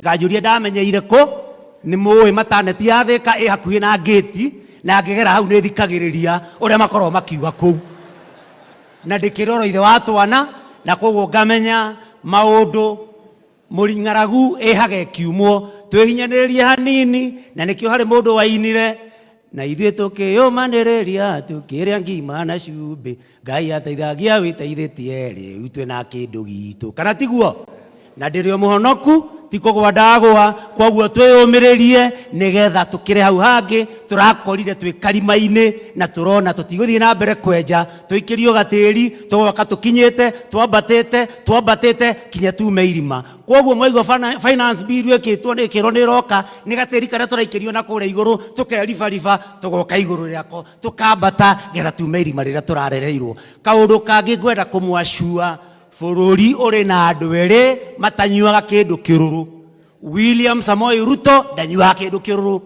Gajuria ndamenyeire ko ni muwe mataneti ya Thika e hakuhi na gate na ngegera hau ni thikagiriria uria makoro makiuga ku na ndikiroro ithe watwana na koguo ngamenya maundu muringaragu e hage kiumo twihinyanirie hanini na nikio hari mundu wainire na ithuĩ tũkĩyũmanĩrĩria tũkĩrĩa ngima na cumbĩ Ngai ateithagia wĩteithĩtie rĩu twĩna kĩndũ gitũ kana tiguo na ndĩrĩ mũhonoku ti kũgwa ndagwa koguo twĩyũmĩrĩrie nĩgetha tũkĩre hau hangĩ tũrakorire twĩ karima-inĩ na tũrona tũtigũthiĩ na mbere kwenja tũikĩrio gatĩri tũgoka tũkinyĩte twambatĩte kinya tume irima koguo mwaigua finance bill ĩkĩtwo nĩkĩrwo nĩroka nĩ gatĩri karĩa tũraikĩrio na kũrĩa igũrũ tũkeribariba tũgoka igũrũ rĩako tũkambata getha tume irima rĩrĩa tũrarereirwo kaũndũ kangĩ ngwenda kũmwacua Fururi ore na andũ erĩ matanyuaga kĩndũ kĩrũrũ William Samoei Ruto ndanyuaga kĩndũ kĩrũrũ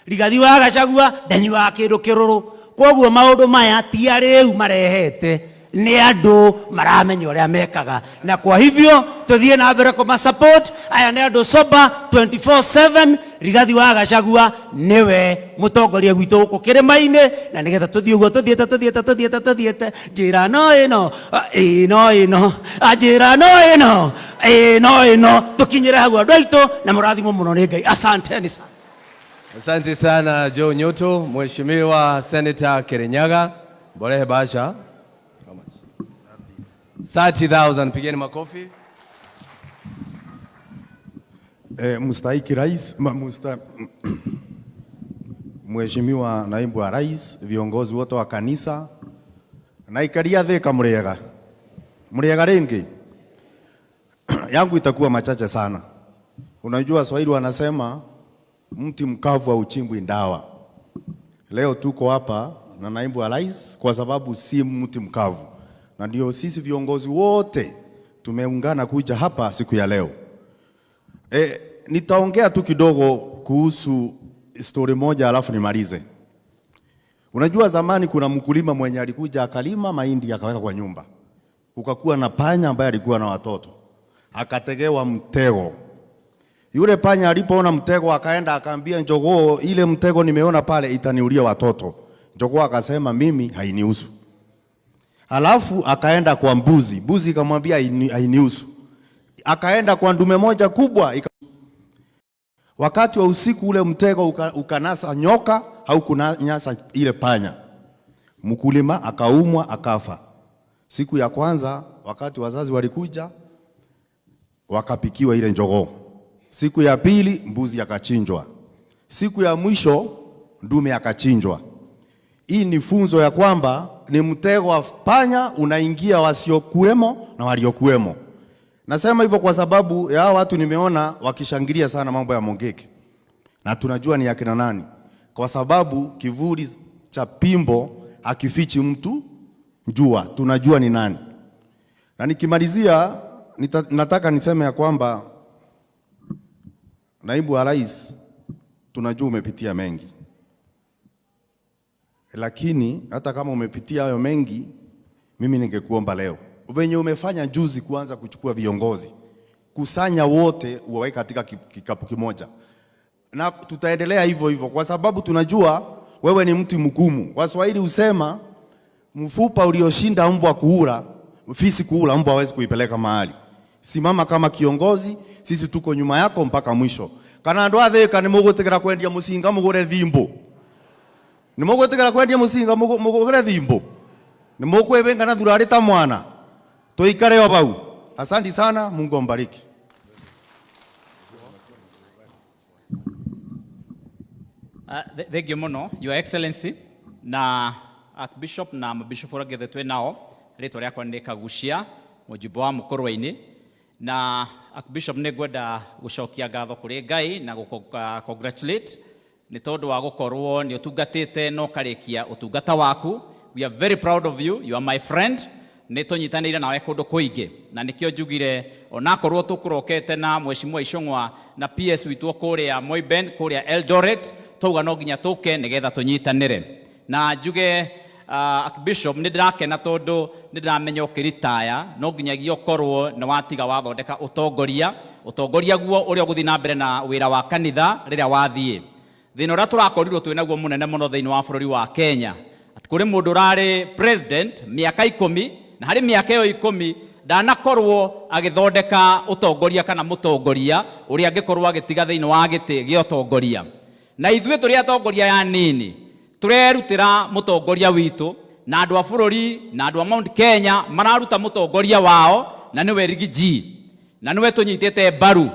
Rigathi wa Gachagua ndanyuaga kĩndũ kĩrũrũ koguo maũndũ maya ti arĩu marehete nĩ andũ maramenya ũrĩa mekaga na kwa hivyo tuthiĩ na mbere kũma support aya nĩ andũ sober 24/7 Rigathi wa Gachagua niwe mũtongoria gwitũ gũkũ kĩrĩma-inĩ na nĩgetha tũthiĩ ũguo tũthiĩte njĩra no ĩno njĩra no ĩno tũkinyĩre hau andũ aitũ na mũrathimwo mũno nĩ Ngai asanteni sana. Asante sana Joe Nyoto. Mheshimiwa Senator Kirinyaga Bolehe Basha 30,000 pigeni makofi. Mstahiki Rais, Mheshimiwa Naibu wa Rais, viongozi wote wa kanisa na ikaria Thika muriega rengi yangu itakuwa machache sana. Unajua Swahili wanasema mti mkavu hauchimbwi ndawa. Leo tuko hapa na Naibu wa Rais kwa sababu si mti mkavu. Na ndio sisi viongozi wote tumeungana kuja hapa siku ya leo. Nitaongea tu kidogo kuhusu story moja alafu nimalize. Unajua zamani kuna mkulima mwenye alikuja akalima mahindi akaweka kwa nyumba. Kukakuwa na panya ambaye alikuwa na watoto. Akategewa mtego. Yule panya alipoona mtego akaenda akaambia njogoo, ile mtego nimeona pale itaniulia watoto. Njogoo akasema mimi hainihusu. Alafu akaenda kwa mbuzi. Mbuzi ikamwambia hainihusu. Akaenda kwa ndume moja kubwa. Wakati wa usiku ule mtego ukanasa nyoka au kunanyasa ile panya. Mkulima akaumwa akafa. Siku ya kwanza wakati wazazi walikuja wakapikiwa ile njogoo. Siku ya pili mbuzi akachinjwa. Siku ya mwisho ndume akachinjwa. Hii ni funzo ya kwamba ni mtego wa panya unaingia wasiokuwemo na waliokuwemo. Nasema hivyo kwa sababu ya watu nimeona wakishangilia sana mambo ya Mungiki. Na tunajua ni akina nani. Kwa sababu kivuli cha pimbo hakifichi mtu njua. Tunajua ni nani. Na nikimalizia nataka niseme ya kwamba Naibu wa Rais tunajua umepitia mengi. Lakini hata kama umepitia hayo mengi, mimi ningekuomba leo venye umefanya juzi kuanza kuchukua viongozi, kusanya wote uwaweke katika kikapu kimoja. Na tutaendelea hivyo hivyo kwa sababu tunajua wewe ni mtu mgumu. Waswahili husema mfupa ulioshinda mbwa kuula, fisi kuula, mbwa hawezi kuipeleka mahali. Simama kama kiongozi, sisi tuko nyuma yako mpaka mwisho. Kana andu a Thika ni mugutigera kwendia musinga mugure thimbo. Ni mugutigera kwendia musinga mugure thimbo. Ni mukwebenga na thurari ta mwana. Tuikare o bau. Asante sana, Mungu ambariki. Thank you muno, Your Excellency. Na Archbishop na Bishop Ragethetwe nao ritwa riakwa ni Kagucia mujibu wa Mukorwa-ini na Archbishop ni gwenda gucokia ngatho kuri Ngai na congratulate ni tondu wa gukorwo ni utungatite no karikia utungata waku. We are very proud of you. You are my friend. Ni tunyitanire nawe kundu kuingi na nikio njugire onakorwo tukurokete na Mheshimiwa Icung'wa na PS witwo kuria Moiben kuria Eldoret tuga no nginya tuke nigetha tunyitanire na njuge Bishop nindrakena tondu nindiramenya ukiritaya no nginyagia ukorwo na watiga wathondeka utongoria guo uria guthi na mbere na wira wa kanitha riria wathie thina uria turakorirwo twinaguo munene muno thiini wa bururi wa Kenya ati kuri mundu rari president miaka 10 na hari miaka iyo 10 ndanakorwo agithondeka utongoria kana mutongoria uria angikorwo agitiga thiini wa giti gya utongoria na ithue turi atongoria ya nini turerutira mutongoria witu na andu a bururi na andu a Mount Kenya mararuta mutongoria wao na niwe Rigiji na niwe tunyitete mbaru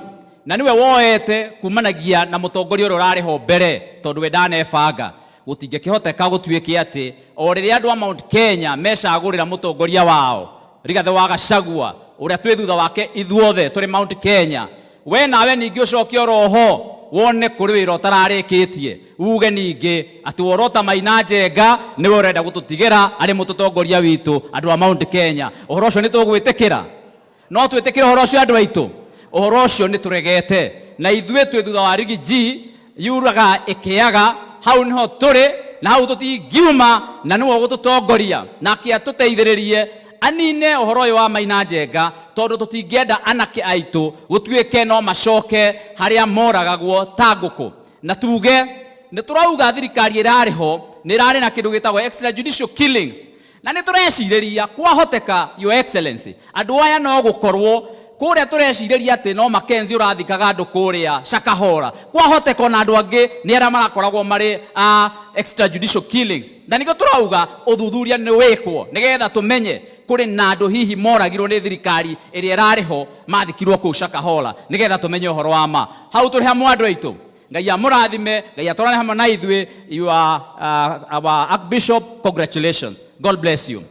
na niwe woete kumanagia na mutongoria uri rari ho mbere tondu we ndanebanga gutingikihoteka gutuike ati o riria andu a Mount Kenya mecagurira mutongoria wao Rigathi wa Gachagua uria twi thutha wake ithuothe turi Mount Kenya we nawe ningi ucokio roho wone kuri wira utararikitie uge ningi ati worota Maina Njenga niwe urenda gututigera ari mutongoria witu andu a Mount Kenya uhoro ucio ni tugwitikira no twitikire uhoro ucio andu aitu uhoro ucio ni turegete na ithue twi thutha wa Rigiji yuraga ikiaga hau niho turi na hau tutingiuma na niwe gututongoria na kia tuteithiririe anine uhoro uyu wa Maina Njenga tondu tutingienda anake aitu gutuike no macoke haria moragagwo ta nguku na tuge ni turauga thirikari irariho ni rari na kindu gitagwo extrajudicial killings na ni tureciriria kwahoteka your excellency andu aya no gukorwo kuria tureciriria ati no Makenzi urathikaga andu kuria Shakahora kwahoteka na andu angi ni ara marakoragwo mari extrajudicial killings na niko turauga uthuthuria ni wikwo nigetha tumenye kuri na andu hihi moragirwo ni thirikari iria irariho mathikirwo ku Shakahora nigetha tumenye uhoro wa ma hau turi hamwe andu aitu Ngai amurathime Ngai atwarane hamwe na ithue you are our Archbishop congratulations God bless you.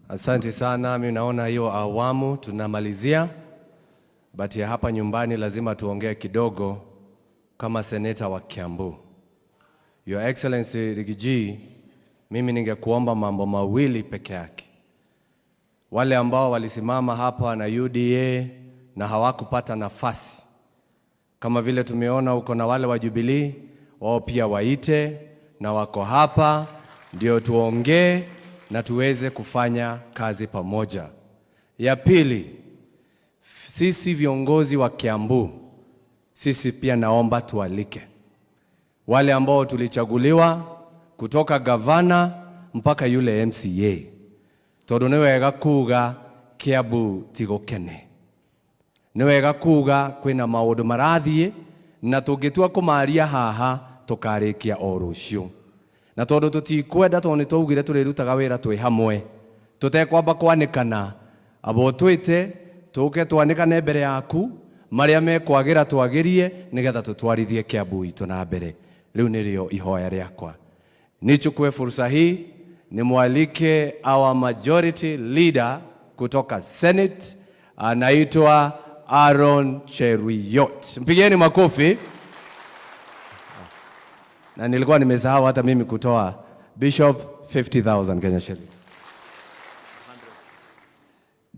Asante sana, mimi naona hiyo awamu tunamalizia, but ya hapa nyumbani lazima tuongee kidogo kama seneta wa Kiambu. Your Excellency Rigiji, mimi ningekuomba mambo mawili peke yake. Wale ambao walisimama hapa na UDA na hawakupata nafasi, kama vile tumeona uko na wale wa Jubilee, wao pia waite na wako hapa ndio tuongee na tuweze kufanya kazi pamoja. Ya pili, sisi viongozi wa Kiambu, sisi pia naomba tualike wale ambao tulichaguliwa kutoka gavana mpaka yule MCA. Tondu ni wega kuga Kiambu tigokene. Ni wega kuga kwina maundu marathie na tungitua kumaria haha tukarikia o rucio. Na tondu tutikwenda tondu nitwaugire turirutaga wira twi hamwe tutekwamba kwanikana abo twite tuke twanikane mbere yaku maria mekwagira twagirie nigetha tutwarithie Kiambu itu na mbere. Riu nirio ihoya riakwa. Nichukue fursa hii nimwalike our majority leader kutoka Senate, anaitwa Aaron Cheruiyot. Mpigeni makofi. Na nilikuwa nimesahau hata mimi kutoa Bishop 50,000 Kenya shilling.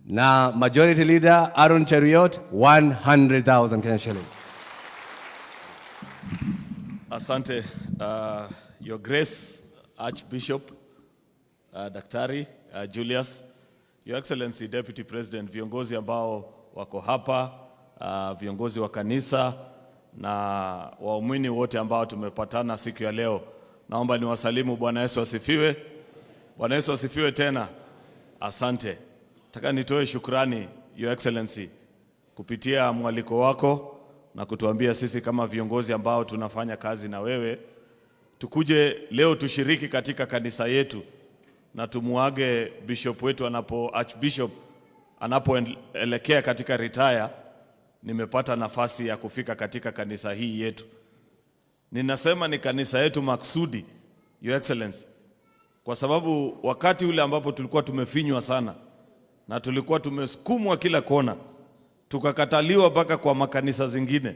Na majority leader Aaron Cheruiyot 100,000 Kenya shilling. Asante, Your Grace Archbishop Daktari Julius, Your Excellency Deputy President, viongozi ambao wako hapa, viongozi wa kanisa na waumini wote ambao tumepatana siku ya leo. Naomba niwasalimu. Bwana Yesu asifiwe. Bwana Yesu asifiwe tena. Asante. Nataka nitoe shukrani Your Excellency kupitia mwaliko wako na kutuambia sisi kama viongozi ambao tunafanya kazi na wewe tukuje leo tushiriki katika kanisa yetu na tumuage bishop wetu Archbishop anapoelekea katika retire. Nimepata nafasi ya kufika katika kanisa hii yetu. Ninasema ni kanisa yetu maksudi, Your Excellency, kwa sababu wakati ule ambapo tulikuwa tumefinywa sana na tulikuwa tumesukumwa kila kona, tukakataliwa mpaka kwa makanisa zingine,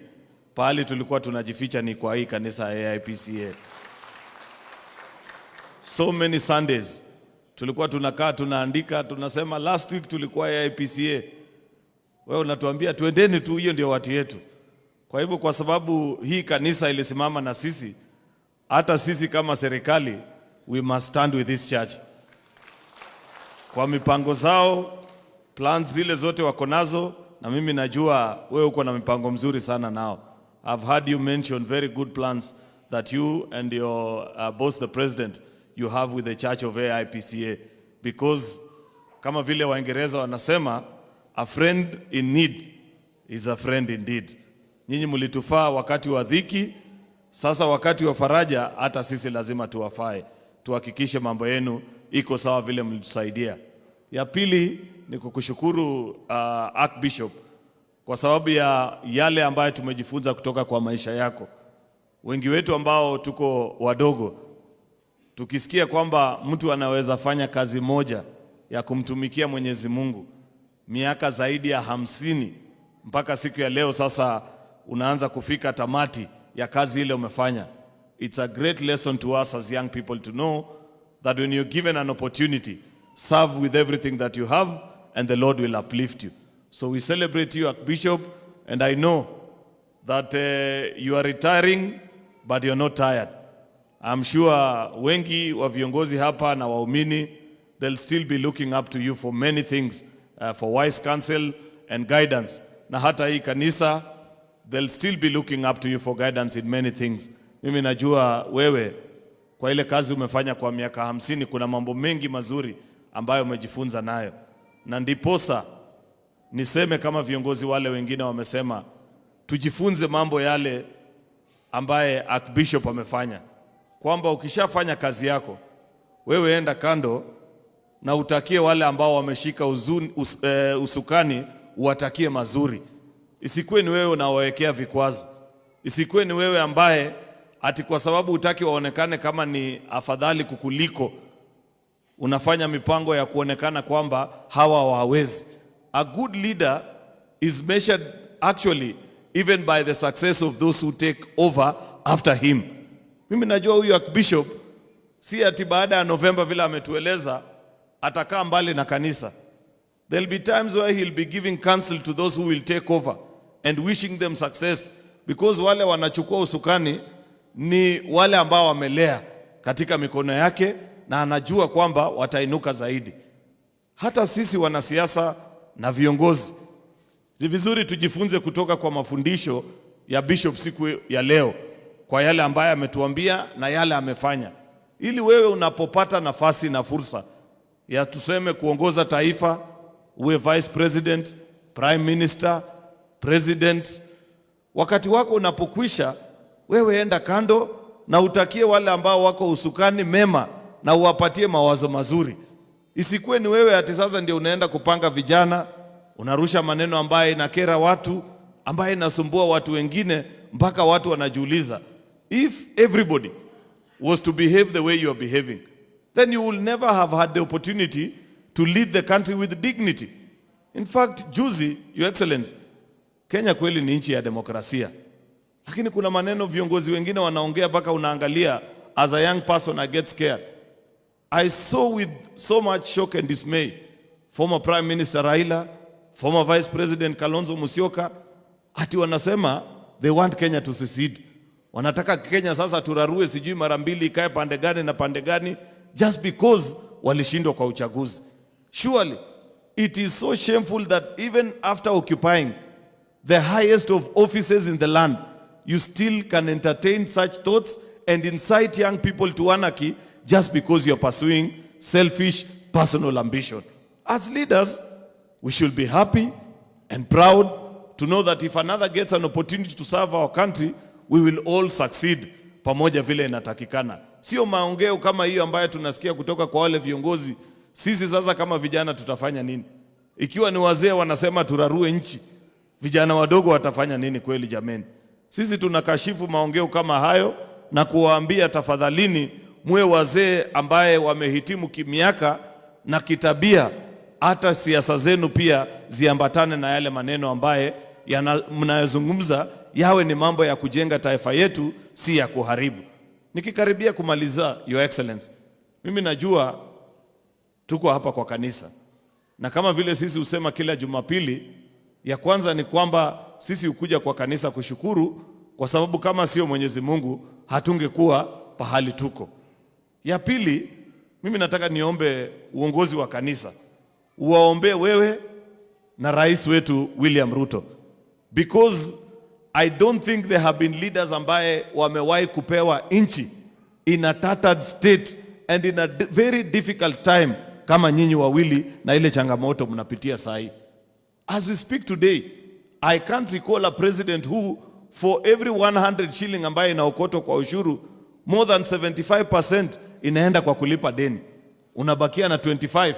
pahali tulikuwa tunajificha ni kwa hii kanisa ya AIPCA. So many Sundays tulikuwa tunakaa tunaandika, tunasema last week tulikuwa AIPCA. Wewe unatuambia tuendeni tu, hiyo ndio watu yetu. Kwa hivyo kwa sababu hii kanisa ilisimama na sisi, hata sisi kama serikali we must stand with this church kwa mipango zao, plans zile zote wako nazo, na mimi najua wewe uko na mipango mzuri sana nao. I've heard you mention very good plans that you and your boss the president you have with the church of AIPCA, because kama vile Waingereza wanasema, a friend in need is a friend indeed. Nyinyi mlitufaa wakati wa dhiki, sasa wakati wa faraja hata sisi lazima tuwafae. Tuhakikishe mambo yenu iko sawa vile mlitusaidia. Ya pili ni kukushukuru Archbishop kwa sababu ya yale ambayo tumejifunza kutoka kwa maisha yako. Wengi wetu ambao tuko wadogo, tukisikia kwamba mtu anaweza fanya kazi moja ya kumtumikia Mwenyezi Mungu miaka zaidi ya 50 mpaka siku ya leo sasa unaanza kufika tamati ya kazi ile umefanya. It's a great lesson to us as young people to know that when you're given an opportunity, serve with everything that you have and the Lord will uplift you. So we celebrate you, Archbishop, and I know that you are retiring but you're not tired. I'm sure wengi wa viongozi hapa na waumini, they'll still be looking up to you for many things, for wise counsel and guidance. Na hata hii kanisa, they'll still be looking up to you for guidance in many things. Mimi najua wewe kwa ile kazi umefanya kwa miaka 50 kuna mambo mengi mazuri ambayo umejifunza nayo. Na ndiposa niseme kama viongozi wale wengine wamesema, tujifunze mambo yale ambaye Archbishop amefanya. Kwamba ukishafanya kazi yako, wewe enda kando na utakie wale ambao wameshika usukani, uwatakie mazuri. Isikuwe ni wewe unawawekea vikwazo. Isikuwe ni wewe ambaye ati kwa sababu utaki waonekane kama ni afadhali kukuliko, unafanya mipango ya kuonekana kwamba hawa hawawezi. A good leader is measured actually even by the success of those who take over after him. Mimi najua huyu Archbishop si ati baada ya November vile ametueleza atakaa mbali na kanisa. There'll be times where he'll be giving counsel to those who will take over and wishing them success, because wale wanachukua usukani ni wale ambao wamelea katika mikono yake na anajua kwamba watainuka zaidi. Hata sisi wanasiasa na viongozi ni vizuri tujifunze kutoka kwa mafundisho ya Bishop siku ya leo, kwa yale ambaye ametuambia na yale amefanya, ili wewe unapopata nafasi na fursa ya tuseme kuongoza taifa, uwe vice president, prime minister, president, wakati wako unapokwisha, wewe enda kando na utakie wale ambao wako usukani mema na uwapatie mawazo mazuri. Isikuwe ni wewe ati sasa ndio unaenda kupanga vijana, unarusha maneno ambaye inakera watu, ambaye inasumbua watu wengine mpaka watu wanajiuliza, if everybody was to behave the way you are behaving, then you will never have had the opportunity to lead the country with dignity. In fact, juzi, Your Excellency, Kenya kweli ni nchi ya demokrasia. Lakini kuna maneno viongozi wengine wanaongea mpaka unaangalia, as a young person I get scared. I saw with so much shock and dismay former Prime Minister Raila, former Vice President Kalonzo Musyoka, ati wanasema they want Kenya to secede. Wanataka Kenya sasa turarue sijui mara mbili ikae pande gani na pande gani, just because walishindwa kwa uchaguzi. Surely it is so shameful that even after occupying the highest of offices in the land, you still can entertain such thoughts and incite young people to anarchy just because you're pursuing selfish personal ambition. As leaders, we should be happy and proud to know that if another gets an opportunity to serve our country, we will all succeed pamoja vile inatakikana. Sio maongeo kama hiyo ambayo tunasikia kutoka kwa wale viongozi. Sisi sasa kama vijana tutafanya nini? Ikiwa ni wazee wanasema turarue nchi, vijana wadogo watafanya nini kweli jameni? Sisi tunakashifu maongeo kama hayo na kuwaambia tafadhalini muwe wazee ambaye wamehitimu kimiaka na kitabia, hata siasa zenu pia ziambatane na yale maneno ambaye mnayozungumza yawe ni mambo ya kujenga taifa yetu, si ya kuharibu. Nikikaribia kumaliza, Your Excellency, mimi najua tuko hapa kwa kanisa, na kama vile sisi usema kila Jumapili, ya kwanza ni kwamba sisi ukuja kwa kanisa kushukuru, kwa sababu kama sio Mwenyezi Mungu hatungekuwa pahali tuko. Ya pili, mimi nataka niombe uongozi wa kanisa uwaombe wewe na rais wetu William Ruto, because I don't think there have been leaders ambaye wamewahi kupewa nchi in a tattered state and in a very difficult time kama nyinyi wawili na ile changamoto mnapitia sahi. As we speak today, I can't recall a president who for every 100 shilling ambaye inaokotwa kwa ushuru, more than 75% inaenda kwa kulipa deni. Unabakia na 25%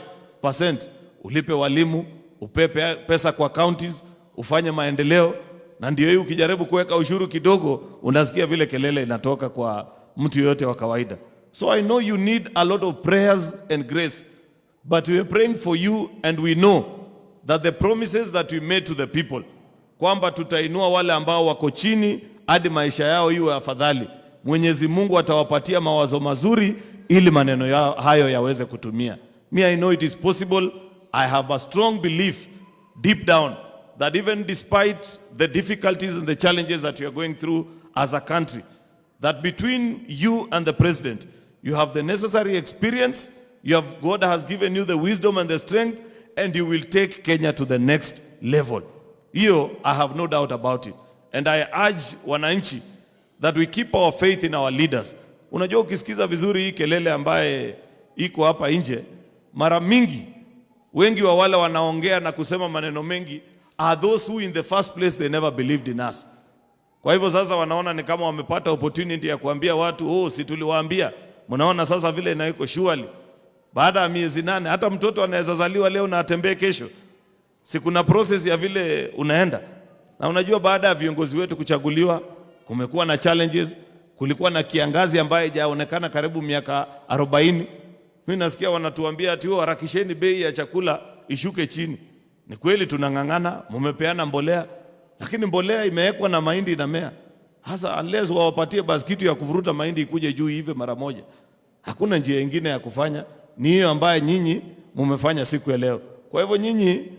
ulipe walimu, upepe pesa kwa counties, ufanye maendeleo. Na ndio hii ukijaribu kuweka ushuru kidogo, unasikia vile kelele inatoka kwa mtu yote wa kawaida. So I know you need a lot of prayers and grace, but we are praying for you, and we know that the promises that we made to the people, kwamba tutainua wale ambao wako chini hadi maisha yao iwe afadhali, Mwenyezi Mungu atawapatia mawazo mazuri ili maneno yao hayo yaweze kutumia. Me, I know it is possible. I have a strong belief deep down that even despite the difficulties and the challenges that you are going through as a country, that between you and the president, you have the necessary experience, God has given you the wisdom and the strength, and you will take Kenya to the next level. Hiyo, I have no doubt about it. And I urge wananchi that we keep our faith in our leaders. Unajua ukisikiza vizuri hii kelele ambaye iko hapa nje, mara mingi wengi wa wale wanaongea na kusema maneno mengi are those who in the first place they never believed in us. Kwa hivyo sasa wanaona ni kama wamepata opportunity ya kuambia watu, si tuliwaambia. Mnaona sasa vile inaiko surely. Baada ya miezi 8 hata mtoto anaweza zaliwa leo na atembee kesho. Si kuna process ya vile unaenda. Na unajua baada ya viongozi wetu kuchaguliwa, kumekuwa na challenges, kulikuwa na kiangazi ambaye hajaonekana karibu miaka 40. Mimi nasikia wanatuambia ati harakisheni bei ya chakula ishuke chini. Ni kweli tunangangana, mumepeana mbolea, lakini mbolea imewekwa na mahindi inamea. Hasa unless wawapatie basi kitu ya kuvuruta mahindi ikuje juu hivi mara moja. Hakuna njia nyingine ya kufanya, ni hiyo ambaye nyinyi mumefanya siku ya leo. Kwa hivyo nyinyi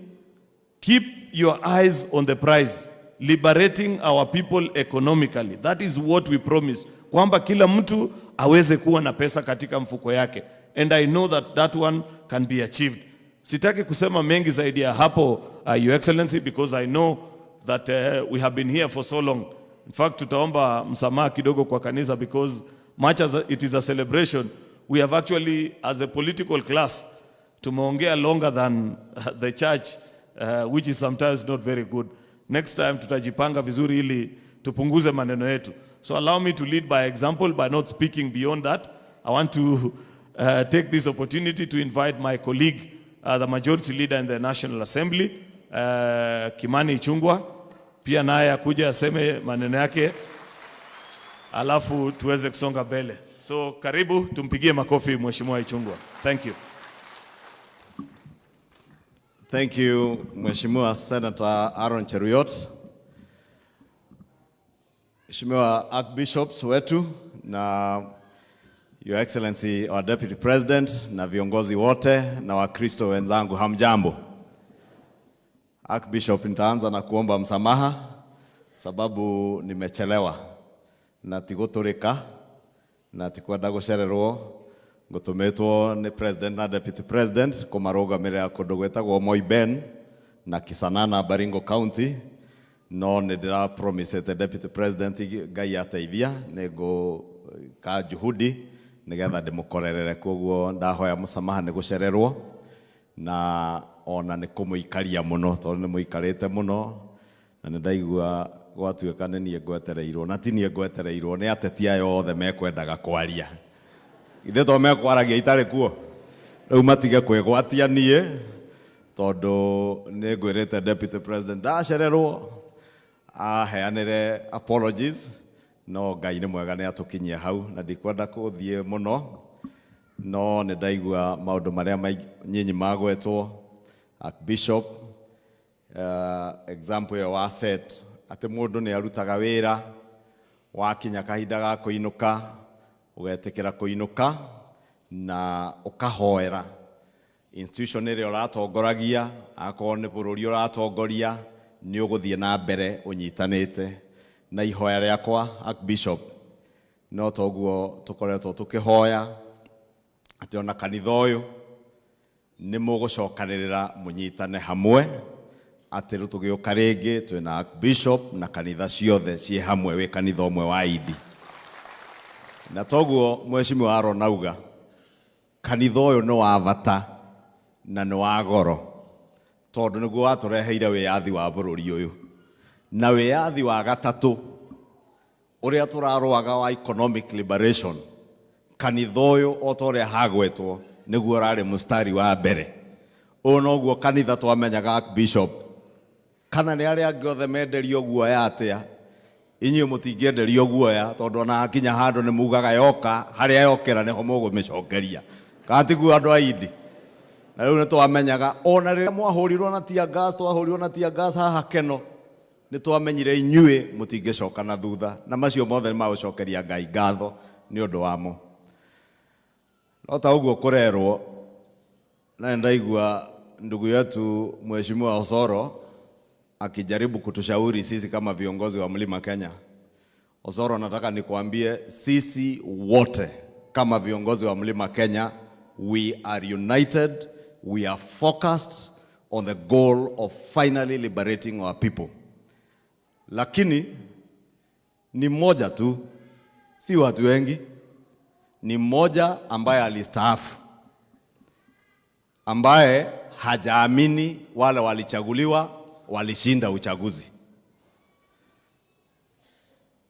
keep your eyes on the prize, liberating our people economically. That is what we promise. Kwamba kila mtu aweze kuwa na pesa katika mfuko yake. And I know that that one can be achieved. Sitaki kusema mengi zaidi ya hapo, Your Excellency, because I know that we have been here for so long. In fact, tutaomba msamaha kidogo kwa kanisa, because much as it is a celebration, we have actually, as a political class, tumeongea longer than the church, which is sometimes not very good. Next time tutajipanga vizuri ili tupunguze maneno yetu. So allow me to lead by example by not speaking beyond that. I want to take this opportunity to invite my colleague, the majority leader in the National Assembly, Kimani Ichung'wah, pia naye akuja aseme maneno yake, alafu tuweze kusonga mbele. So karibu, tumpigie makofi Mheshimiwa Ichung'wah. Thank you. Thank you, Mheshimiwa Senator Aaron Cheruiyot. Mheshimiwa Archbishops wetu na Your Excellency our Deputy President na viongozi wote na Wakristo wenzangu, hamjambo. Archbishop, nitaanza na kuomba msamaha sababu nimechelewa na tigotoreka na tikwenda gucererwo ngutumetwo ni President na Deputy President kumarugamira kundu gwetagwo Moiben na Kisanana, Baringo County. No nindira promise the Deputy President Ngai ateithia nego ka juhudi nigetha ndimukorerere, koguo ndahoya musamaha ni gucererwo na ona ni kumuikaria muno tondu ni muikarite muno na nindaigua gwatuika nie ngwetereirwo na ti nie ngwetereirwo ni ateti ayo othe mekwendaga kwaria. Ithe to mekwaragia itari kuo riu matige kwigwatia nie tondu ni ngwirite Deputy President ndacererwo aheanire apologies, no Ngai ni mwega ni atukinyia hau na ndikwenda kuthie muno, no ni ndaigua maundu maria nyinyi magwetwo Archbishop, example ya asset ati mundu ni arutaga wira wakinya kahinda ga kuinuka ugetikira kuinuka na ukahoera institution ire uratongoragia, akorwo ni bururi uratongoria ni uguthie na mbere unyitanite na ihoya riakwa Archbishop no toguo tukoretwo tukihoya ati ona kanitha uyu ni mugucokanirira munyitane hamwe ati rutugiuka ringi twina bishop na kanitha ciothe cie hamwe wi kanitha umwe wa idi na toguo mheshimiwa aronauga kanitha uyu ni wa bata na ni wa goro tondu niguo watureheire wiyathi wa bururi uyu na wiyathi wa gatatu uria turaruaga wa economic liberation kanitha uyu otoria hagwetwo niguo rari mustari wa mbere onoguo kanitha twamenyaga bishop kana ni aria angiothe menderio guoya atia inyu mutingenderio guoya tondu na akinya handu ni mugaga yoka haria yokera niho mugumicokeria katiguo andu aidi na riu ni twamenyaga ona riria mwahurirwo na tia gas twahurirwo na tia gas haha keno ni twamenyire inyue mutingicoka na thutha na macio mothe ni magucokeria Ngai ngatho ni undu wamo no ta uguo kurerwo na ndaigua ndugu yetu mheshimiwa Osoro akijaribu kutushauri sisi kama viongozi wa Mlima Kenya. Osoro, nataka nikwambie sisi wote kama viongozi wa Mlima Kenya, we are united, we are focused on the goal of finally liberating our people. Lakini ni mmoja tu, si watu wengi, ni mmoja ambaye alistaafu, ambaye hajaamini wale walichaguliwa walishinda uchaguzi.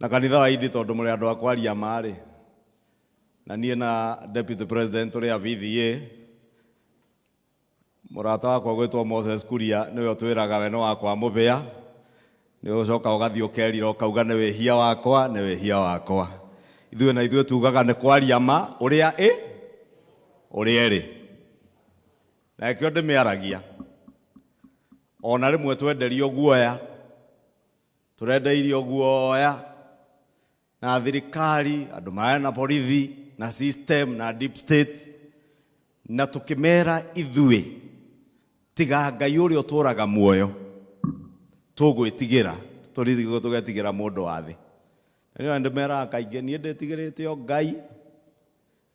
Na kanitha wa idi tondu muri andu akwaria mari na nie na deputy president uria VVA murata wakwa gwitwo Moses Kuria niwe twiraga we no wakwa mubia ni ucoka ugathi ukerira ukauga ni wehia wakwa ni wehia wakwa ithuĩ na ithuĩ tugaga ni kwaria ma uria uria ri na kĩo ndĩmĩaragia ona rĩmwe twenderio guoya turendeirio guoya na thirikari andu maya na borithi na system na deep state na tukimera ithuĩ tiga Ngai ũrĩa ũtũraga muoyo tũgwĩtigĩra tũgetigira mũndũ wa thĩ na ndĩmera kaingĩ niĩ ndĩtigĩrĩte o Ngai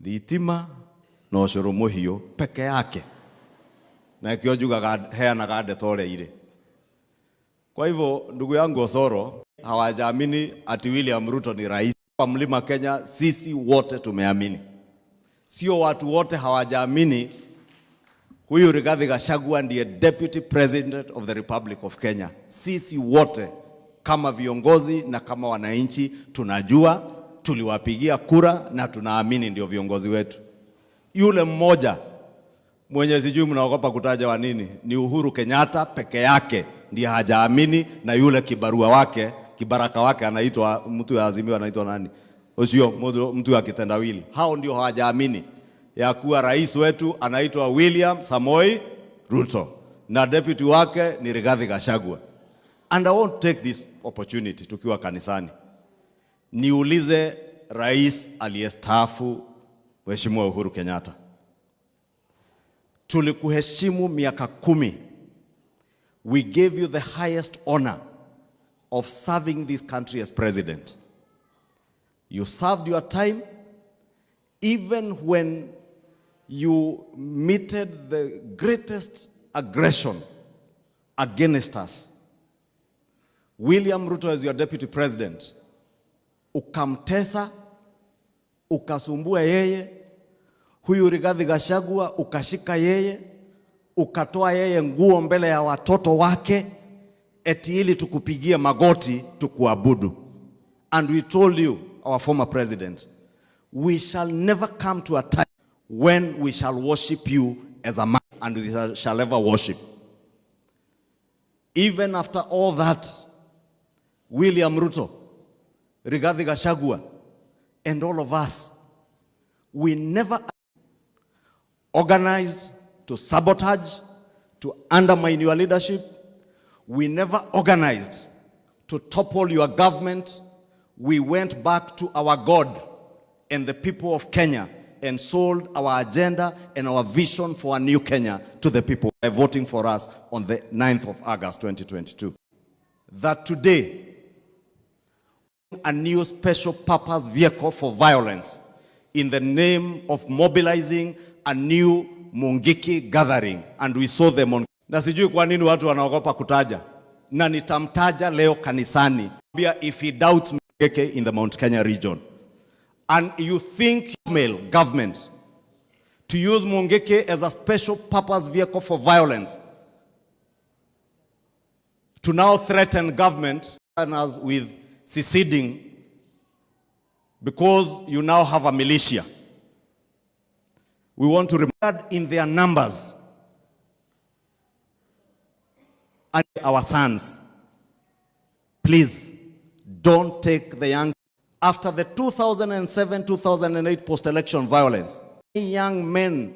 thitima na ũcũrũ mũhiũ peke yake na kĩo njugaga heanaga ndeto ũrĩa irĩ. Kwa hivyo ndugu yangu Osoro hawajaamini ati William Ruto ni rais wa Mlima Kenya. Sisi wote tumeamini, sio watu wote hawajaamini huyu Rigathi Gachagua ndiye deputy president of the Republic of Kenya. Sisi wote kama viongozi na kama wananchi tunajua, tuliwapigia kura na tunaamini ndio viongozi wetu. Yule mmoja mwenye sijui mnaogopa kutaja wa nini ni Uhuru Kenyatta peke yake ndiye hajaamini, na yule kibarua wake kibaraka wake anaitwa mtu ya Azimio anaitwa nani usio mtu ya kitendawili. Hao ndio hawajaamini ya kuwa rais wetu anaitwa William Samoei Ruto na deputy wake ni Rigathi Gachagua. And I won't take this opportunity tukiwa kanisani niulize rais aliyestaafu Mheshimiwa Uhuru Kenyatta, tulikuheshimu miaka 10. We gave you the highest honor of serving this country as president. You served your time even when you meted the greatest aggression against us. William Ruto as your deputy president, ukamtesa, ukasumbua yeye. Huyu Rigathi Gachagua ukashika yeye, ukatoa yeye nguo mbele ya watoto wake eti ili tukupigie magoti tukuabudu. And we told you, our former president, we shall never come to a time when we shall worship you as a man, and we shall ever worship. Even after all that, William Ruto, Rigathi Gachagua, and all of us, we never organized to sabotage, to undermine your leadership. We never organized to topple your government. We went back to our God and the people of Kenya and sold our agenda and our vision for a new Kenya to the people by voting for us on the 9th of August 2022. That today, a new special purpose vehicle for violence in the name of mobilizing a new Mungiki gathering, and we saw them on. Na sijui kwa nini watu wanaogopa kutaja, na nitamtaja leo kanisani if he doubts Mungiki in the Mount Kenya region. And you think government to use Mungiki as a special purpose vehicle for violence, to now threaten government and us with seceding because you now have a militia. We want to remember in their numbers and our sons. Please don't take the young. After the 2007-2008 post-election violence, young men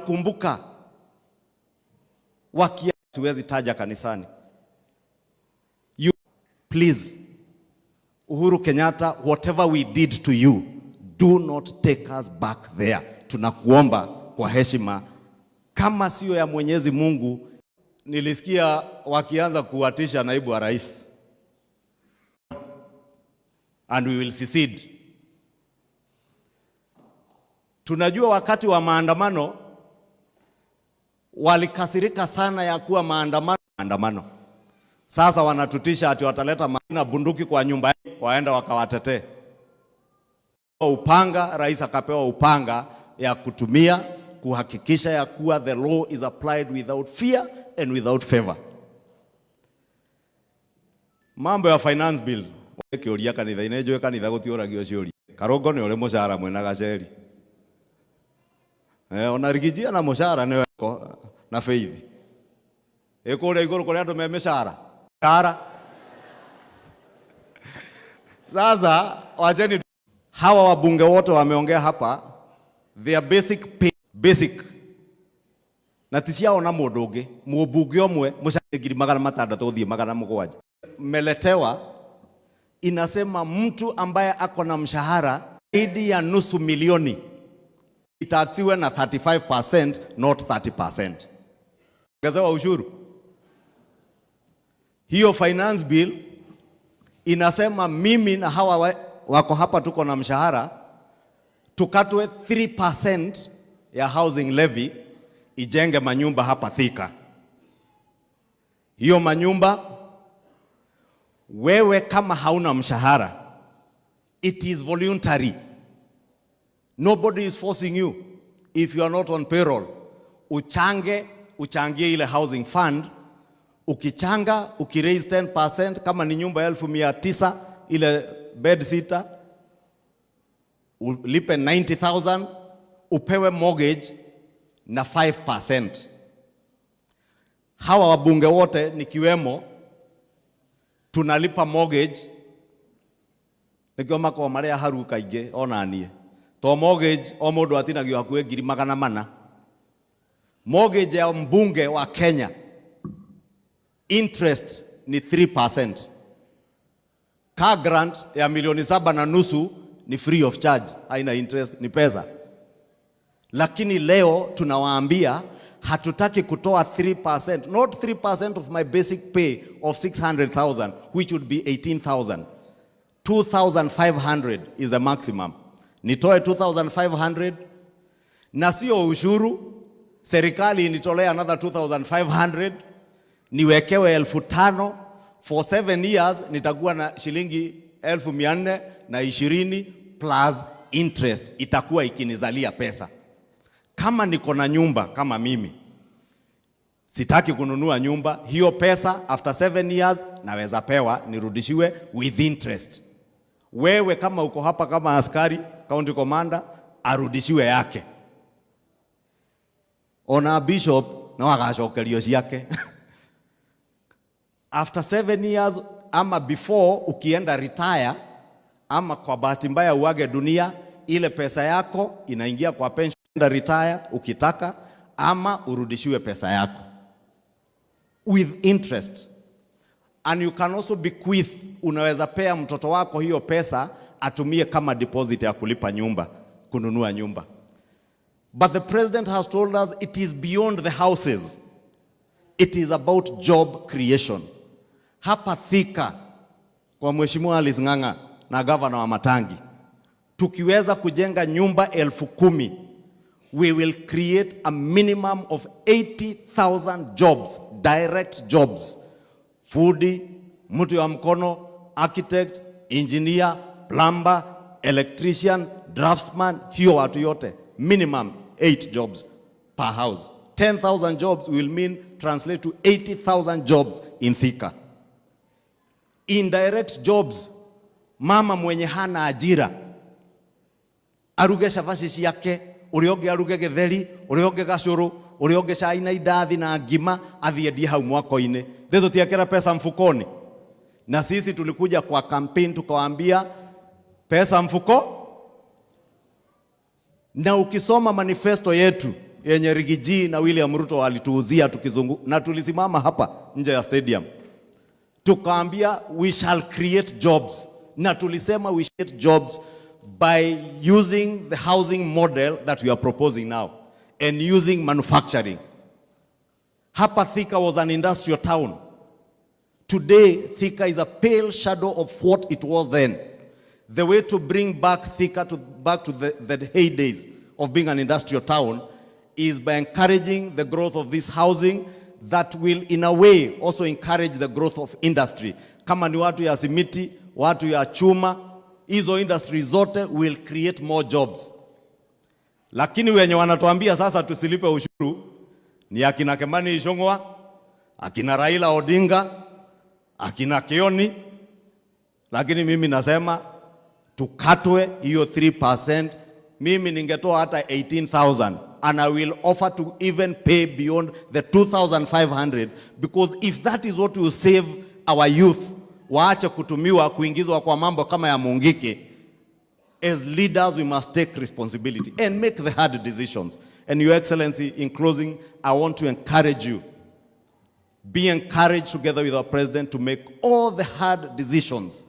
kumbuka wakia tuwezi taja kanisani. You please, Uhuru Kenyatta, whatever we did to you, do not take us back there. Tunakuomba kwa heshima, kama sio ya Mwenyezi Mungu. Nilisikia wakianza kuwatisha naibu wa rais, and we will secede. Tunajua wakati wa maandamano walikasirika sana ya kuwa maandamano. Sasa wanatutisha ati wataleta na bunduki kwa nyumba waenda wakawatetee. Upanga, rais akapewa upanga ya kutumia kuhakikisha ya kuwa the law is applied without fear and without favor. Mambo ya finance bill kioria kanitha inejwe kanitha gutioragio ciori karongo ni ore mushara mwena gaceri ona rigijia na mushara ni weko na faith ekore iguru kore andu me mishara kara. Sasa wacheni hawa wabunge wote wameongea hapa, their basic na tishia ona mundu ungi mubunge omwe mushagiri magana matandatu uthie magana mugwanja meletewa. Inasema mtu ambaye ako na mshahara zaidi ya nusu milioni itaksiwe na 35%, not 30%. Ongezewa ushuru. Hiyo finance bill inasema mimi na hawa wako hapa tuko na mshahara tukatwe 3% ya housing levy ijenge manyumba hapa Thika. Hiyo manyumba wewe kama hauna mshahara, it is voluntary. Nobody is forcing you. If you are not on payroll, uchangie ile housing fund. Ukichanga, ukiraise 10%, kama ni nyumba 1900 ile bed sitter, ulipe 90,000, upewe mortgage na 5%. Hawa wabunge wote nikiwemo tunalipa mortgage nikioma kwa maria haru kaige onanie to mortgage o mundu atinagio hakuhe ngiri magana mana. Mortgage ya mbunge wa Kenya interest ni 3%. Car grant ya milioni 7.5 ni free of charge, haina interest, ni pesa. Lakini leo tunawaambia hatutaki kutoa 3%, not 3% of my basic pay of 600,000, which would be 18,000. 2,500 is the maximum. Nitoe 2,500 na sio ushuru. Serikali nitolea another 2,500, niwekewe 5,000. For 7 years nitakuwa na shilingi 1,420 plus interest itakuwa ikinizalia pesa. Kama niko na nyumba kama mimi, sitaki kununua nyumba, hiyo pesa after 7 years naweza pewa nirudishiwe with interest. Wewe kama uko hapa kama askari, county commander, arudishiwe yake. Ona bishop na wagacokerio ciake. After 7 years ama before ukienda retire ama kwa bahati mbaya uage dunia, ile pesa yako inaingia kwa pension retire ukitaka, ama urudishiwe pesa yako with interest. And you can also bequeath, unaweza pea mtoto wako hiyo pesa atumie kama deposit ya kulipa nyumba, kununua nyumba. But the president has told us it is beyond the houses. It is about job creation. Hapa Thika kwa Mheshimiwa Alice Ng'ang'a na gavana wa Matangi. Tukiweza kujenga nyumba 10,000, we will create a minimum of 80,000 jobs, direct jobs. Foodi, mtu wa mkono, architect, engineer, plumber, electrician, draftsman, hiyo watu yote. Minimum 8 jobs per house. 10,000 jobs will mean translate to 80,000 jobs in Thika. Indirect jobs, mama mwenye hana ajira, aruge shafashi yake, urioge aruge getheri, urioge gacuru, urioge cai na idathi na ngima, athiendie hau mwako-ini. Thithu tiakira pesa mfukoni. Na sisi tulikuja kwa campaign tukawaambia pesa mfuko. Na ukisoma manifesto yetu yenye Rigiji na William Ruto walituuzia tukizungu, na tulisimama hapa nje ya stadium tukaambia we shall create jobs, na tulisema we shall create jobs by using the housing model that we are proposing now and using manufacturing. Hapa Thika was an industrial town. Today Thika is a pale shadow of what it was then. The way to bring back Thika back to the heydays of being an industrial town is by encouraging the growth of this housing that will in a way also encourage the growth of industry. Kama ni watu ya simiti, watu ya chuma, hizo industry zote will create more jobs. Lakini wenye wanatuambia sasa tusilipe ushuru ni akina Kimani Ichung'wah, akina Raila Odinga, akina Kioni. Lakini mimi nasema tukatwe hiyo 3%. Mimi ningetoa hata 18,000 and I will offer to even pay beyond the 2,500, because if that is what will save our youth, waache kutumiwa kuingizwa kwa mambo kama ya Mungiki. As leaders we must take responsibility and make the hard decisions. And Your Excellency, in closing, I want to encourage you. Be encouraged together with our President to make all the hard decisions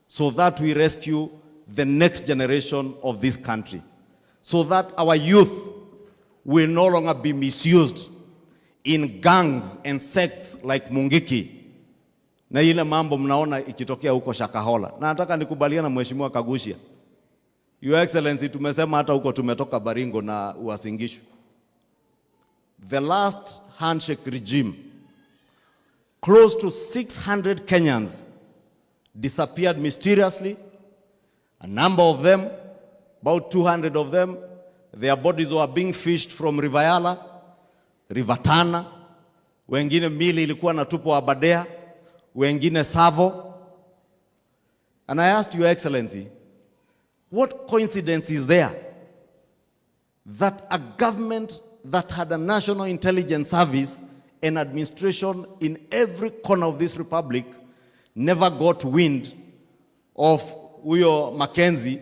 so that we rescue the next generation of this country, so that our youth will no longer be misused in gangs and sects like Mungiki na ile mambo mnaona ikitokea huko Shakahola. Na nataka nikubaliana na Mheshimiwa Kagushia. Your Excellency, tumesema hata huko tumetoka Baringo na Uasin Gishu. The last handshake regime, close to 600 Kenyans disappeared mysteriously. A number of them, about 200 of them, their bodies were being fished from River Yala, River Tana, wengine mili ilikuwa natupwa Abadea, wengine Savo. And I asked Your Excellency, what coincidence is there that a government that had a national intelligence service and administration in every corner of this republic never got wind of Uyo Mackenzie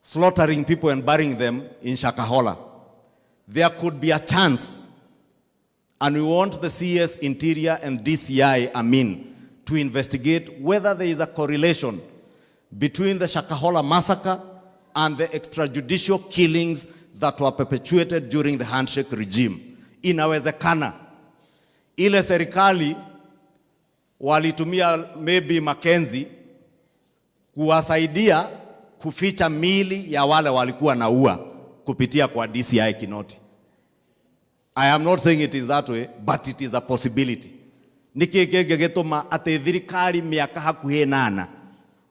slaughtering people and burying them in Shakahola? There could be a chance, and we want the CS Interior and DCI, to investigate whether there is a correlation between the Shakahola massacre and the extrajudicial killings that were perpetuated during the handshake regime. Inawezekana ile serikali walitumia maybe Mackenzie kuwasaidia kuficha mili ya wale walikuwa naua kupitia kwa DCI Kinoti. I am not saying it is that way, but it is a possibility. Niki gĩgĩtũma atĩ thirikari mĩaka hakuhĩ 8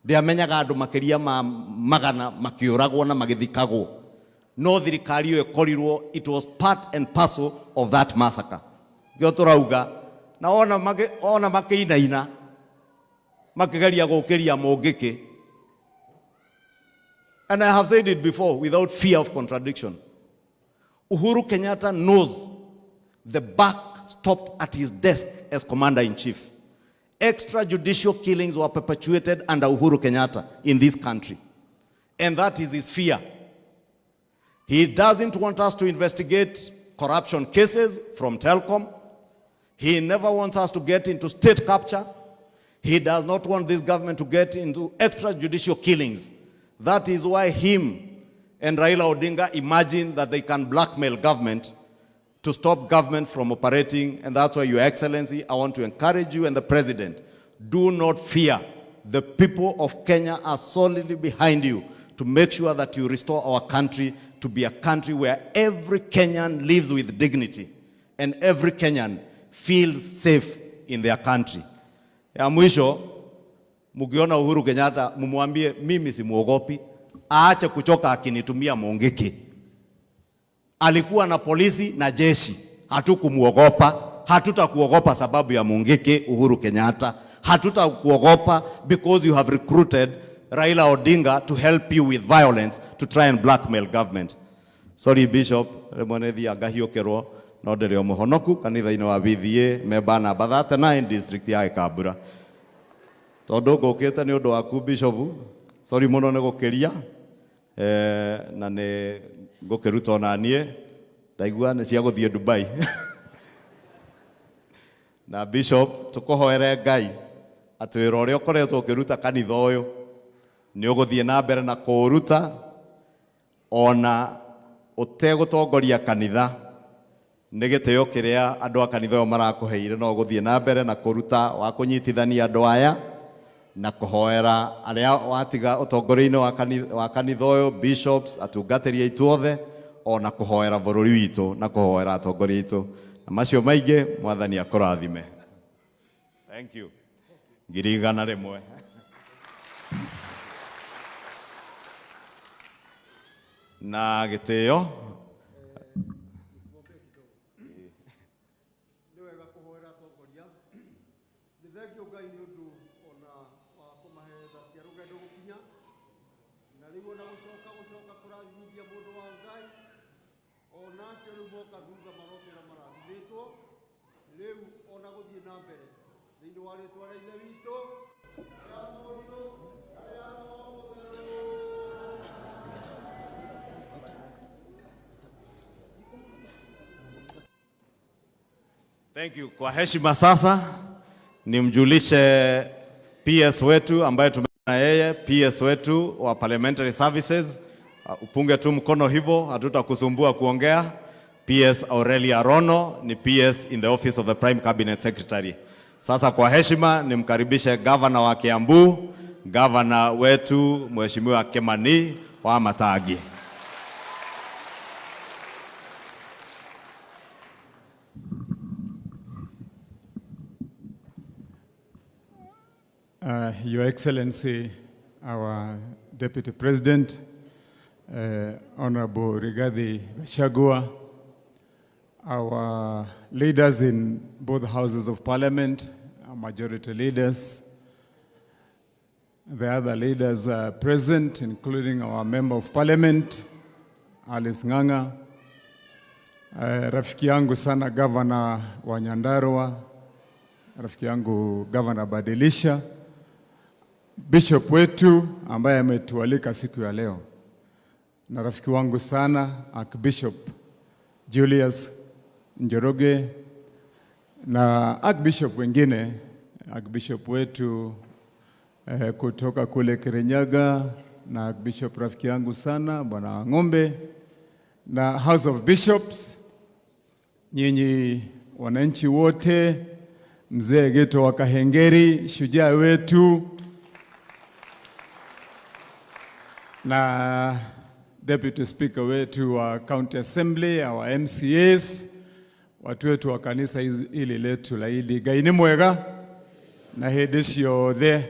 ndĩamenyaga andũ makĩria ma magana makĩũragwo na magĩthikagwo. No thirikari ĩyo ĩkorirwo, it was part and parcel of that massacre. Gĩo tũrauga na ona makĩinaina makĩgeria gũkĩria Mungiki. And I have said it before without fear of contradiction. Uhuru Kenyatta knows the buck stopped at his desk as commander-in-chief. Extrajudicial killings were perpetuated under Uhuru Kenyatta in this country. And that is his fear. He doesn't want us to investigate corruption cases from Telkom. He never wants us to get into state capture. He does not want this government to get into extrajudicial killings. That is why him and Raila Odinga imagine that they can blackmail government to stop government from operating. And that's why, Your Excellency, I want to encourage you and the President, do not fear The people of Kenya are solidly behind you to make sure that you restore our country to be a country where every Kenyan lives with dignity and every Kenyan feels safe in their country. Ya mwisho, mukiona Uhuru Kenyatta, mumwambie mimi simuogopi, aache kuchoka akinitumia Mungiki. Alikuwa na polisi na jeshi, hatukumuogopa, hatutakuogopa sababu ya Mungiki. Uhuru Kenyatta, hatutakuogopa because you have recruited Raila Odinga to help you with violence to try and blackmail government. Sorry Bishop, remonethi agahiokerwo no ndere omuhonoku kanitha-ini wa BVA member number 39 district ya Kambura. Tondu ngukite ni undu waku Bishop, sorry muno ni gukiria na ni ngukiruta ona nie ndaigua ni cia guthie Dubai. Na Bishop tukuhoere Ngai ati wira uria ukoretwo ukiruta kanitha uyu ni uguthie na mbere na kuruta ona utegutongoria kanitha ni gitio kiria andu a kanitha uyu marakuheire no uguthie na mbere na kuruta wa kunyitithania andu aya na kuhoera aria watiga utongoria-ini wa kanitha uyu bishops atungateria ithuothe ona kuhoera bururi witu na kuhoera atongoria itu na macio maingi mwathani akurathime. Thank you. Ngirigana rimwe. Na gitio Thank you. Kwa heshima sasa nimjulishe PS wetu ambaye tumena yeye, PS wetu wa Parliamentary Services. Upunge tu mkono hivyo, hatutakusumbua kuongea. PS Aurelia Rono ni PS in the office of the Prime Cabinet Secretary. Sasa kwa heshima nimkaribishe Governor wa Kiambu, Governor wetu Mheshimiwa Kimani wa Matagi. Your Excellency, our Deputy President, Honorable Rigathi Gachagua, our leaders in both houses of parliament, our majority leaders, the other leaders are present, including our member of parliament, Alice Ng'ang'a, rafiki yangu sana Governor wa Nyandarua, rafiki yangu Governor Badilisha, Bishop wetu ambaye ametualika siku ya leo, na rafiki wangu sana Archbishop Julius Njoroge, na Archbishop wengine, Archbishop wetu kutoka kule Kirinyaga, na Archbishop rafiki yangu sana Bwana Ng'ombe, na House of Bishops, nyinyi wananchi wote, mzee Geto wa Kahengeri, shujaa wetu, na Deputy Speaker wetu wa County Assembly, our MCAs, watu wetu wa kanisa hili letu la hili. Ngai ni mwega na hindi ciothe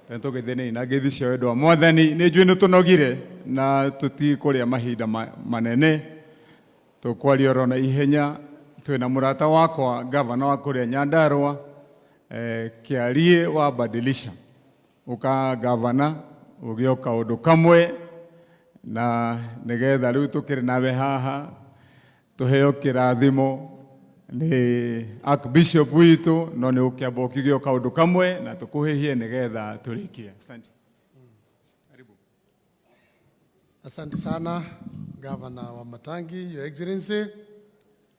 tentoke thene inageithisha wendo wa Mwathani. Ni njui nitunogire na tutikuria mahinda manene, tukwaria rona ihenya. Twina murata wakwa Governor wa kuria Nyandarua Kiarie wa Badilisha, uka Governor ugioka undu kamwe na nigetha riu tukiri nawe haha tuheo kirathimo ni Archbishop witu no ni ukiamba ukigioka undu kamwe na tukuhihie nigetha turikie. Asante. Karibu. Asante sana Governor wa Matangi, Your Excellency,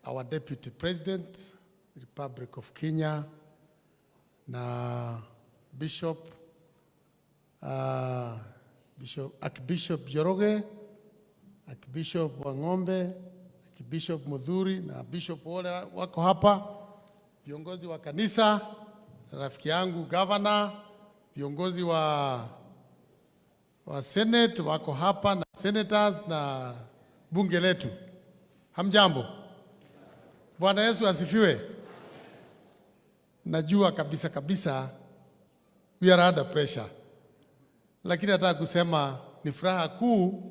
our Deputy President, Republic of Kenya, na Bishop Archbishop Njoroge, Archbishop Wang'ombe, Archbishop Mudhuri na Bishop wale wako hapa, viongozi wa kanisa, rafiki yangu Governor, viongozi wa Senate wako hapa na senators na bunge letu. Hamjambo. Bwana Yesu asifiwe. Najua kabisa we are under pressure. Lakini nataka kusema ni furaha kuu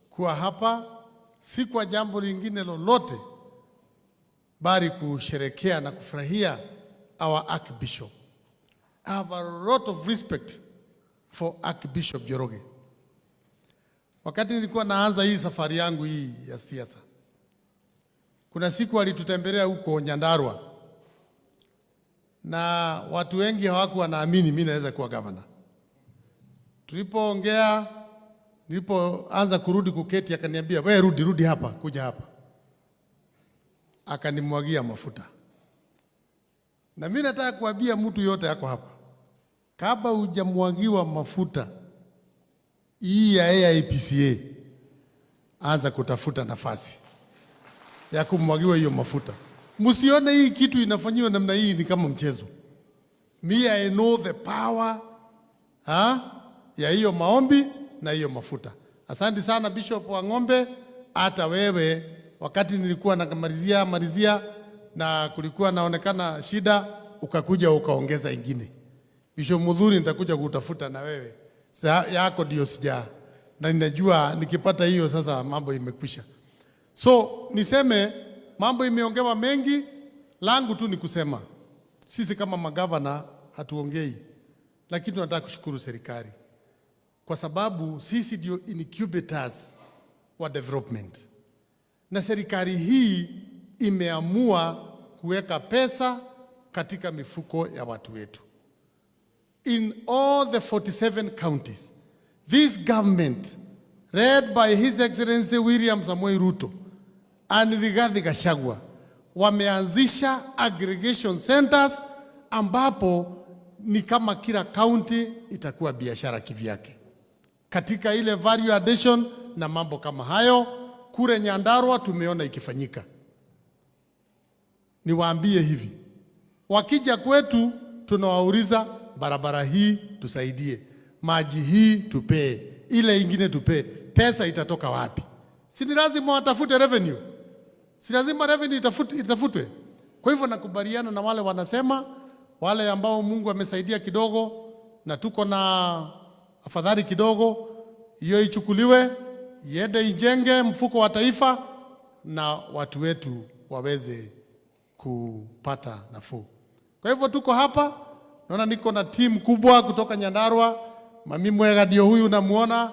kuwa hapa, si kwa jambo lingine lolote bali kusherekea na kufurahia our Archbishop. I have a lot of respect for Archbishop Njoroge. Wakati nilikuwa naanza hii safari yangu hii ya siasa, kuna siku alitutembelea huko Nyandarua, na watu wengi hawakuwa naamini mimi naweza kuwa governor. Tulipoongea, nilipoanza kurudi kuketi, akaniambia, wewe rudi hapa, kuja hapa. Akanimwagia mafuta. Na mimi nataka kuambia mtu yote yako hapa, kabla hujamwagiwa mafuta hii ya AIPCA, anza kutafuta nafasi ya kumwagiwa hiyo mafuta. Msione hii kitu inafanywa namna hii ni kama mchezo. Me, I know the power ya hiyo maombi na hiyo mafuta. Asante sana Bishop wa Ng'ombe. Hata wewe wakati nilikuwa namalizia na kulikuwa naonekana shida, ukakuja ukaongeza ingine. Bishop Mudhuri, nitakuja kutafuta na wewe. Yako ndio sija. Na ninajua nikipata hiyo sasa mambo imekwisha. So niseme mambo imeongewa mengi, langu tu ni kusema sisi kama magavana hatuongei, lakini tunataka kushukuru serikali kwa sababu sisi ndio incubators wa development. Na serikali hii imeamua kuweka pesa katika mifuko ya watu wetu. In all the 47 counties, this government, led by His Excellency William Samoei Ruto and Rigathi Gachagua, wameanzisha aggregation centers ambapo ni kama kila county itakuwa biashara kivyake. Katika ile value addition na mambo kama hayo, kule Nyandarua tumeona ikifanyika. Niwaambie hivi, wakija kwetu tunawauliza barabara hii tusaidie, maji hii tupee, ile ingine tupee. Pesa itatoka wapi? Si ni lazima watafute revenue? Si lazima revenue itafutwe? Kwa hivyo nakubaliana na wale wanasema, wale ambao Mungu amesaidia kidogo na tuko na afadhali kidogo, hiyo ichukuliwe iende ijenge mfuko wa taifa na watu wetu waweze kupata nafuu. Kwa hivyo tuko hapa, naona niko na timu kubwa kutoka Nyandarua. Mami Mwega ndio huyu namuona,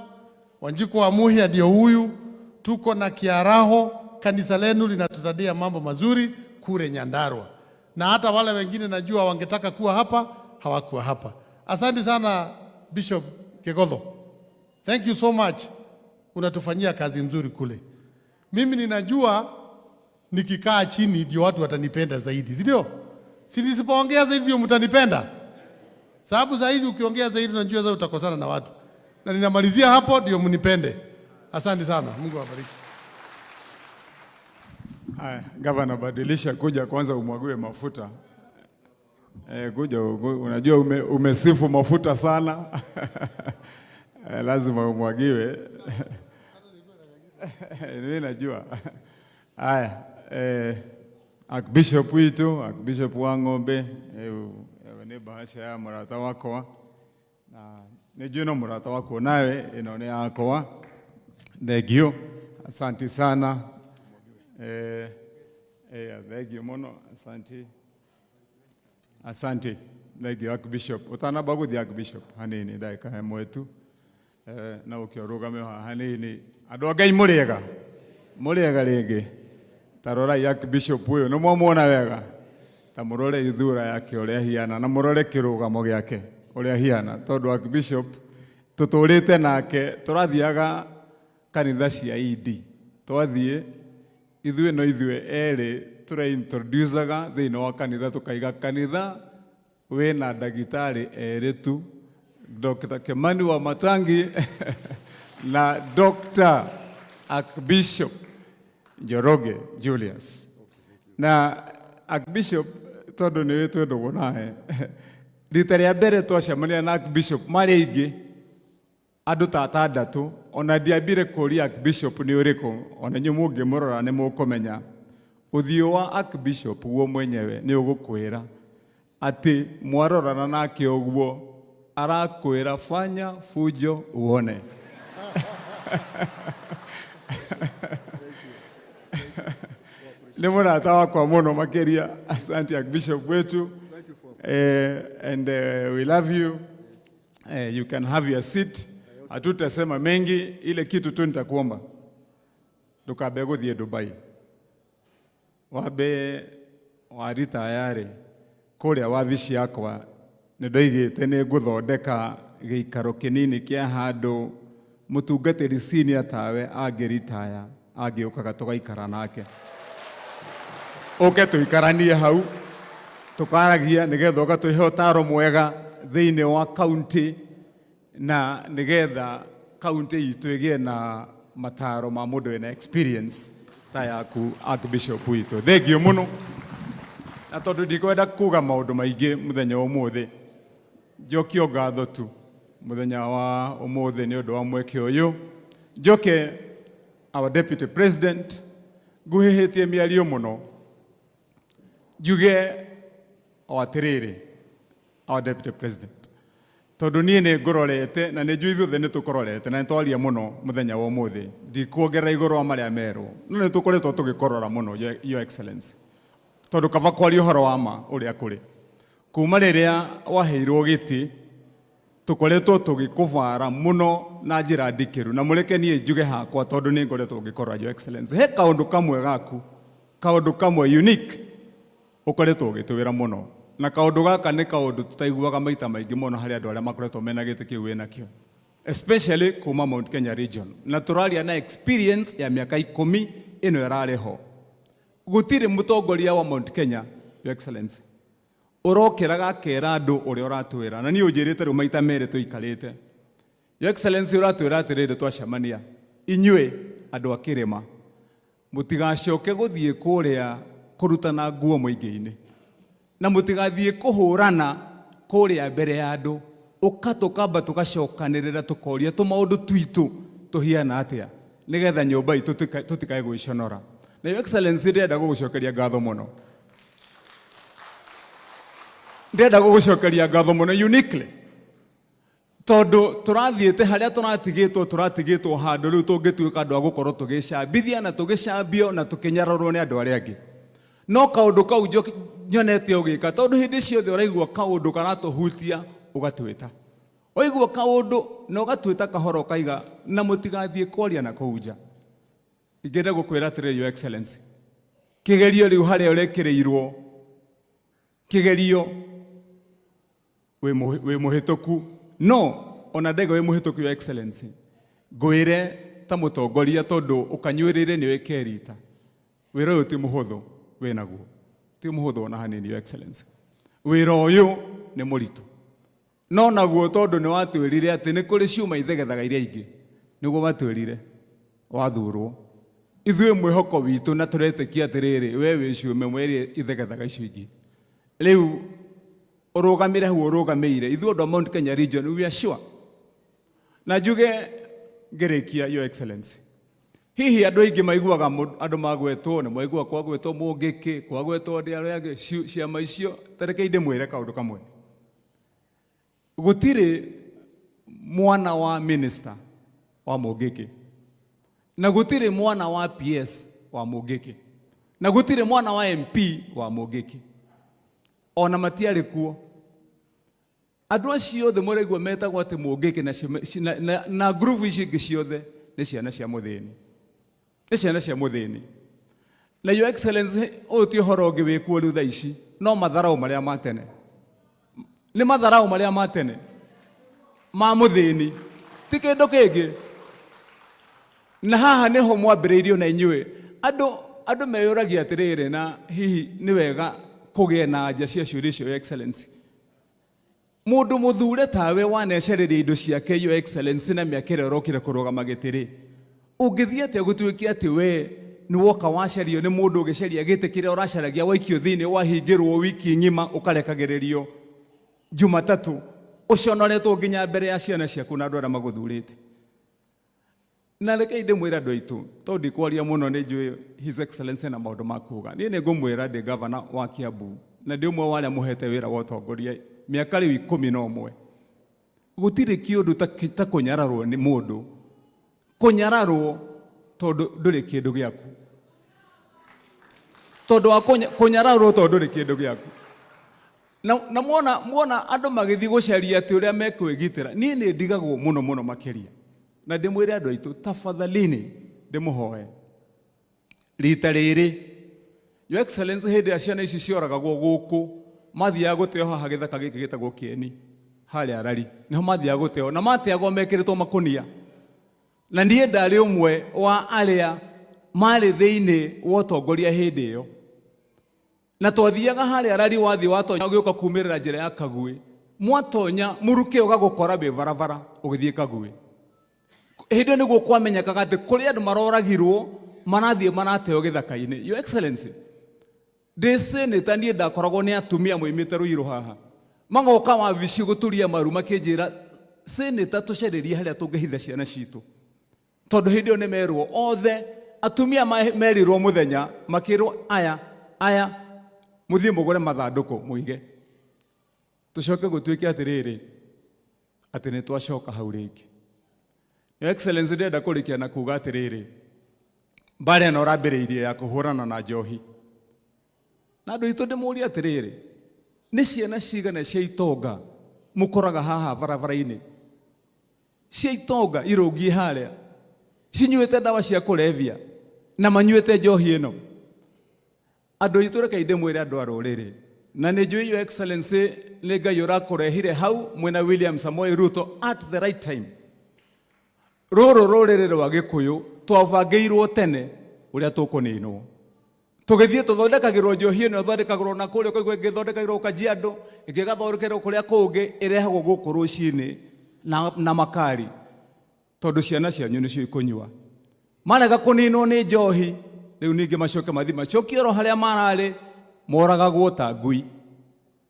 Wanjiku wa Muhia ndio huyu, tuko na Kiaraho, kanisa lenu linatutadia mambo mazuri kule Nyandarua. Na hata wale wengine najua wangetaka kuwa hapa, hawakuwa hapa. Asante sana Bishop Kegodho. Thank you so much. Unatufanyia kazi nzuri kule. Mimi ninajua nikikaa chini ndio watu watanipenda zaidi, si ndio? Si nisipoongea zaidi ndio mtanipenda. Sababu zaidi ukiongea zaidi unajua zaidi utakosana na watu. Na ninamalizia hapo ndio mnipende. Asante sana. Mungu awabariki. Gavana, badilisha kuja kwanza umwagiwe mafuta. Kuja unajua umesifu mafuta sana. Lazima umwagiwe. Mimi najua. Haya, Archbishop wetu, Archbishop wa Ng'ombe, ni bahasha ya murata wako na nijue no murata wako nawe inaone yako. Thank you. Asante sana. Thank you mono. Asante. Thank you Archbishop. Utana bagu di Archbishop hanini daika he mwetu. Na ukiorugame hanini adogai muriega rĩngĩ tarorai Archbishop ũyũ nĩ mwamuona wega, ta mũrore ithura yake ũrĩa hiana na mũrore kĩrũgamo gĩake ũrĩa hiana, tondũ Archbishop tũtũrĩte nake tũrathiaga kanitha cia idi, twathiĩ ithuĩ no ithuĩ erĩ tũreintroducaga thĩinĩ wa kanitha, tũkaiga kanitha wĩna ndagĩtarĩ erĩ tu, Dr. Kimani wa Matangi na Dr. Archbishop Njoroge Julius. Na Archbishop todo ni wetu ndogo naye rita rĩa mbere twacemania na Archbishop marĩ aingĩ andũ ta atandatũ, ona ndiambire kũria Archbishop nĩ ũrĩkũ, ona inyuĩ mũngĩmũrora nĩ mũkũmenya ũthiũ wa Archbishop guo mwenyewe nĩ ũgũkwĩra atĩ mwarorana nake ũguo arakwĩra fanya fujo uone. Nĩ mũrata wakwa mũno makĩria. Asante Archbishop wetu. And we love you. You can have your seat. Hatutasema mengi, ile kitu tu nitakuomba tukabe gũthiĩ Dubai. Wabe warita yare kũrĩa wabici yakwa nĩndoigĩte nĩ ngũthondeka gĩikaro kĩnini kĩa handũ mũtungatĩri senior tawe angĩritaya angĩũkaga tũgaikara nake. Ũke tũikaranie hau tukaragia nĩgetha ũgatũhe ũtaaro mwega thĩinĩ wa county na nĩgetha county itũ ĩgĩe na mataro ma mũndũ wĩna experience ta yaku Archbishop witũ. Thengio mũno. Na tondũ ndikwenda kuga maũndũ maingĩ mũthenya ũmũthĩ, njokio ngatho tu mũthenya wa ũmũthĩ nĩ ũndũ wa mweke ũyũ. Njoke our Deputy President nguhĩhĩtie mĩario mũno njuge o atĩrĩrĩ our Deputy President, tondũ niĩ nĩ ngũrorete na nĩ njui ithuothe nĩ tũkũrorete na nĩ twaria mũno mũthenya wa ũmũthĩ, ndikuongerera igũrũ wa marĩa merwo, no nĩ tũkoretwo tũgĩkorora mũno Your Excellency, tondũ kaba kwaria ũhoro wa ma ũrĩa kũrĩ. Kuma rĩrĩa waheirwo gĩtĩ tũkoretwo tũgĩkũvara mũno na njĩra ndikĩru, na mũreke niĩ njuge hakwa tondũ nĩ ngoretwo ngĩkorora Your Excellency. He kaũndũ kamwe gaku, kaũndũ kamwe unique ũkoretwo ũgĩtwĩra mũno, na kaũndũ gaka nĩ kaũndũ tũtaiguaga maita maingĩ mũno harĩ andũ arĩa makoretwo mena gĩtĩ kĩu wĩnakĩo, especially kuma Mount Kenya region, na tũraria na experience ya mĩaka 10 ĩno ĩrarĩ ho. Gũtirĩ mũtongoria wa Mount Kenya, Your Excellency, ũrokĩraga akera andũ ũrĩa ũratwĩra, na niĩ ũnjĩrĩte rĩu maita merĩ tũikarĩte. Your Excellency, ũratwĩra atĩrĩrĩ twacemania, inyuĩ andũ a kĩrĩma mũtigacoke gũthiĩ kũrĩa kũrutana nguo mũingĩ-inĩ, na mũtigathiĩ kũhũrana kũrĩa mbere ya andũ, ũkamba tũgacokanĩrĩra tũkoria tũmaũndũ twitũ tũhiana atĩa nĩgetha nyũmba itũ tũtikae gwĩconora. Na Your Excellency, ndĩrenda gũgũcokeria ngatho mũno. Ndĩrenda gũgũcokeria ngatho mũno uniquely, tondũ tũrathiĩte harĩa tũratigĩtwo handũ rĩu tũngĩtuĩka andũ a gũkorwo tũgĩcambithia na tũgĩcambio na tũkĩnyararwo nĩ andũ arĩa angĩ. No kaũndũ kau nyonete ũgĩka, tondũ hĩndĩ ciothe ũraigua kaũndũ karatũhutia ũgatwĩta. Waigua kaũndũ na ũgatwĩta kahoro kaiga na mũtigathiĩ kwaria na kũu nja. Ingĩenda gũkwĩra atĩrĩrĩ Your Excellency, kĩgerio rĩu harĩa ũrekĩrĩirwo, kĩgerio wĩ mũhĩtũku, no ona ndege wĩ mũhĩtũku Your Excellency, ngwĩre ta mũtongoria tondũ ũkanyuĩrĩire nĩ wĩkerita, wĩra ũyũ ti mũhũthũ wĩnaguo, ti mũhũthũ ona hanini Your Excellency. Wĩra ũyũ nĩ mũritũ, no naguo tondũ nĩ watwĩrire atĩ nĩ kũrĩ ciuma ithegethaga iria ingĩ, nĩguo watwĩrire wathurwo. Ithuĩ mwĩhoko witũ na tũretĩkia atĩrĩrĩ, we wĩ ciume mwĩrĩ ithegethaga icio ingĩ. Rĩu ũrũgamĩre hau ũrũgamĩire, ithuĩ andũ a Mount Kenya region we are sure. Na njuge ngĩrĩkia Your Excellency, hihi andũ aingĩ maiguaga andũ magwetwo, nĩ maigua kwagwetwo Mungiki, kwagwetwo andũ arĩa angĩ ciama icio, tareke ndĩmwĩre kaũndũ kamwe. Gũtirĩ mwana wa minister wa Mungiki, na gũtirĩ mwana wa PS wa Mungiki, na gũtirĩ mwana wa MP wa Mungiki, ona matiarĩ kuo. Andũ acio othe mũraigua metagwo atĩ Mungiki na groove icio ingĩ ciothe nĩ ciana cia mũthĩni, nĩ ciana cia mũthĩni. Na Your Excellency, ũyũ ti ũhoro ũngĩ wĩkuo rĩu thaa ici, no matharau marĩa ma tene, nĩ matharau marĩa ma tene ma mũthĩni, ti kĩndũ kĩngĩ. Na haha nĩho mwambĩrĩirio na inyuĩ andũ meyũragia atĩrĩrĩ, na hihi nĩ wega kũgĩa na anja cia ciũria icio Your Excellency. Mũndũ mũthure tawe wanecereria indo ciake Your Excellency na mĩaka ĩrĩa ũrokire kũrũgama gĩtĩ-rĩ, ũngĩthiĩ atĩa gũtuĩke atĩ we nĩ woka wacario nĩ mũndũ ũgĩcaria gĩtĩ kĩrĩa ũracaragia waikio thĩinĩ wahingĩrwo wiki ng'ima ũkarekagĩrĩrio Jumatatu uconoretwo nginya mbere ya ciana ciaku na andu aria maguthurite. Na reke inde mwira andu aitu to ndikwaria muno ni njui His Excellency na maundu makuga. Ni ne ngumwira ndi governor wa Kiambu na ndi umwe wa aria muhete wira wa utongoria miaka riu 11. Gutire kiundu ta kunyararwo ni mundu. Kunyararwo tondu nduri kindu giaku. Tondu wa kunyararwo tondu nduri kindu giaku. Na muona andu magithi gucaria ati uria mekwigitira. Ni ni ndigagwo muno makiria. Na ndimwire andu aitu tafadhalini ndimuhoe. Rita riri Your Excellency hindi ya ciana ici cioragagwo guku mathiaga guteo haha githaka giki gitagwo Kieni hali arari niho mathiaga guteo na mateagwo mekiritwo makunia. Na ndie ndari umwe wa aria mari thiini wa utongoria hindi iyo. Na twathiaga hali arari wathi watonya ugiuka kumirira njira ya Kagui mwatonya muruke ugagukora be barabara ugithie Kagui. Hindi niguo kwamenyekaga ati kuri andu maroragirwo marathie marateo githaka-ini. Your Excellency, Senator ndie ndakoragwo ni atumia moimite Ruiru haha magoka wabici guturia maru makinjira Senator tuceririe haria tungihitha ciana citu tondu hindi one merwo othe atumia merirwo muthenya makirwo aya muthie mugure mathanduku muige tucoke gutuike atiriri ati ni twacoka hau ringi. Your Excellency ndenda kurikia na kuga atiriri mbare no rambiriirie ya kuhurana na njohi na andu itu ndimuria atiriri ni ciana cigana cia itonga mukoraga haha barabara-ini cia itonga irungi haria cinyuite ndawa cia kulevya na manyuite njohi ino. Andu itu reke ndimwire andu a ruriri na ni njui Your Excellency ni Ngai urakurehire hau mwena William Samoei Ruto at the right time. Ruru ruriri rwa Gikuyu twabangeirwo tene uria tukuninwo tugithie tuthondekagirwo njohi ino thondekagirwo na kuria koigwe ngithondekagirwo Kajiado ikigathorekerwo kuria kungi irehagwo guku rucini na makari tondu ciana cianyu nicio ikunyua marega kuninwo ni njohi riu ningi macoke mathi macokie ro haria marari moragagwo ta ngui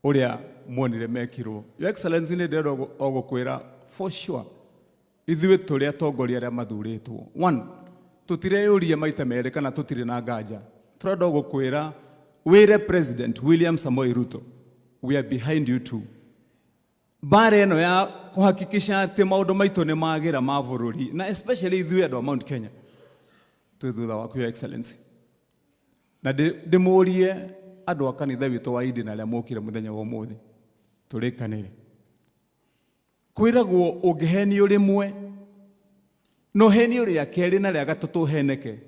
uria monire mekirwo. Your Excellency ni ndero ogukwira for sure ithuĩ tũrĩ atongoria arĩa mathuurĩtwo. One, tutireyũria maita merĩ kana tutire na nganja. Tũrenda gũkwĩra wĩre President William Samoei Ruto, we are behind you too. Mbara ĩno ya kuhakikisha atĩ maũndũ maitũ nĩ magĩra ma bũrũri na especially ithuĩ andũ a Mount Kenya twĩ thutha waku Your Excellency. Na ndĩmũrie andũ a kanitha witũ wa Idi na arĩa mũkire mũthenya wa ũmũthĩ tũrĩkanĩre kwiragwo ungihenio rimwe no henio ria keri na ria gatatu heneke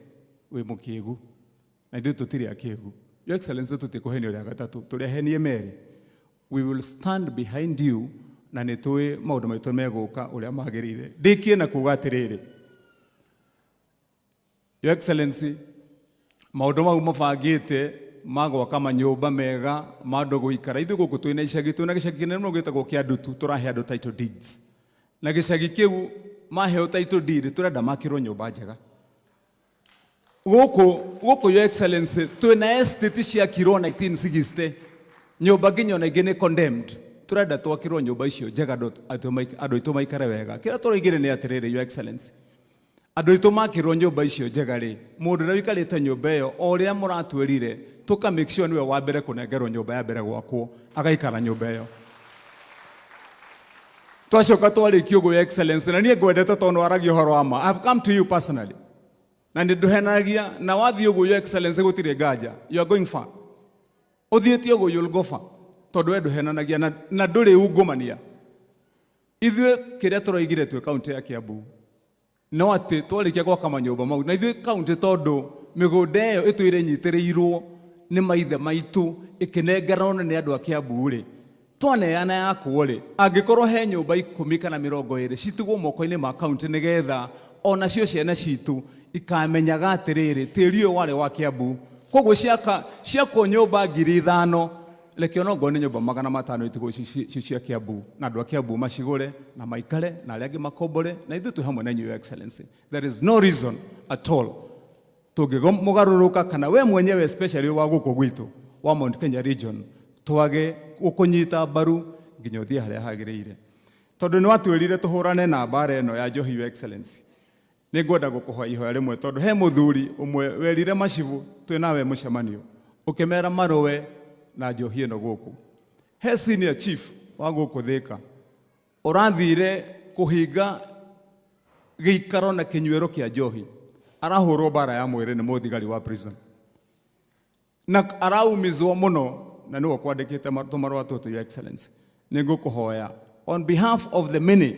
wi mukigu na ithuĩ tutiri akigu. Your Excellency tutikuhenio ria gatatu turehenie meri. We will stand behind you na nitui maundu maitu meguka uria magirire. Ndikie na kuga atiriri Your Excellency maundu mau mabangite magwaka manyumba mega mandu guikara ithuĩ gũkũ twĩna icagi twĩna gĩcagi kĩnene mũno gĩtagwo kĩa Ndutu tũrahe andũ title deeds na gĩcagi kĩu maheo title deed tũrenda makĩrwo nyũmba njega gũkũ Your Excellency twĩna estate ciakirwo 1960 nyũmba nginya ona ingĩ nĩ condemned tũrenda twakĩrwo nyũmba icio njega andũ aitũ maikare wega. Kĩrĩa tũroigire nĩ atĩrĩrĩ Your Excellency, andũ aitũ makĩrwo nyũmba icio njega rĩ mũndũ ũrĩa ũikarĩte nyũmba ĩyo o ũrĩa mũratwĩrire tuka make sure niwe wa mbere kunengerwo nyũmba ya mbere gwakwo agaikara nyũmba ĩyo. Twacoka twarĩkia ũguo Your Excellency na niĩ ngwendete tondũ waragia ũhoro wa ma. I've come to you personally na nĩndũhenagia na wathiĩ ũguo Your Excellency gũtirĩ nganja. You are going far. Ũthiĩte ũguo you'll go far tondũ we ndũhenanagia na ndũrĩ ungumania. Ithuĩ kĩrĩa tũroigire twĩ kaunti ya Kiambu no atĩ twarĩkia gwaka manyũmba mau na ithuĩ kaunti tondũ mĩgũnda ĩyo ĩtwĩre nyitĩrĩirwo nĩ maithe maitũ ĩkĩnengerwo nĩ andũ a Kiambu rĩ twaneana yakwo rĩ angĩkorwo he nyũmba 10 kana 20 citigwo moko-inĩ ma kaunti nĩgetha onacio ciana citũ ikamenyaga atĩrĩrĩ tĩri ũyũ warĩ wa Kiambu. Koguo ciakwo nyũmba 5,000 reke ona ngone nyũmba 500 itigwo cia Kiambu na andũ a Kiambu macigũre na maikare na arĩa angĩ makombore na ithuĩ twĩ hamwe na Your Excellency. There is no reason at all tũngĩmugarũrũka kana we mwenyewe especially wa gũkũ gwitũ wa Mount Kenya region twage gũkũnyita mbaru nginya uthie haria hagiriire tondu ni watwirire tuhurane na mbara eno ya njohi, Your Excellency. Ni ngwenda gukuhoya ihoya rimwe tondu he muthuri umwe werire macibu twi nawe mucemanio ukimera marowe na njohi eno guku. He senior chief wa guku Thika urathire kuhinga giikaro na kinywero kia njohi, arahurwo mbara ya mwiri ni muthigari wa prison na araumizwo muno, na niwe kwandikite tumarwa tutu, Your Excellency. Ni ngukuhoya on behalf of the many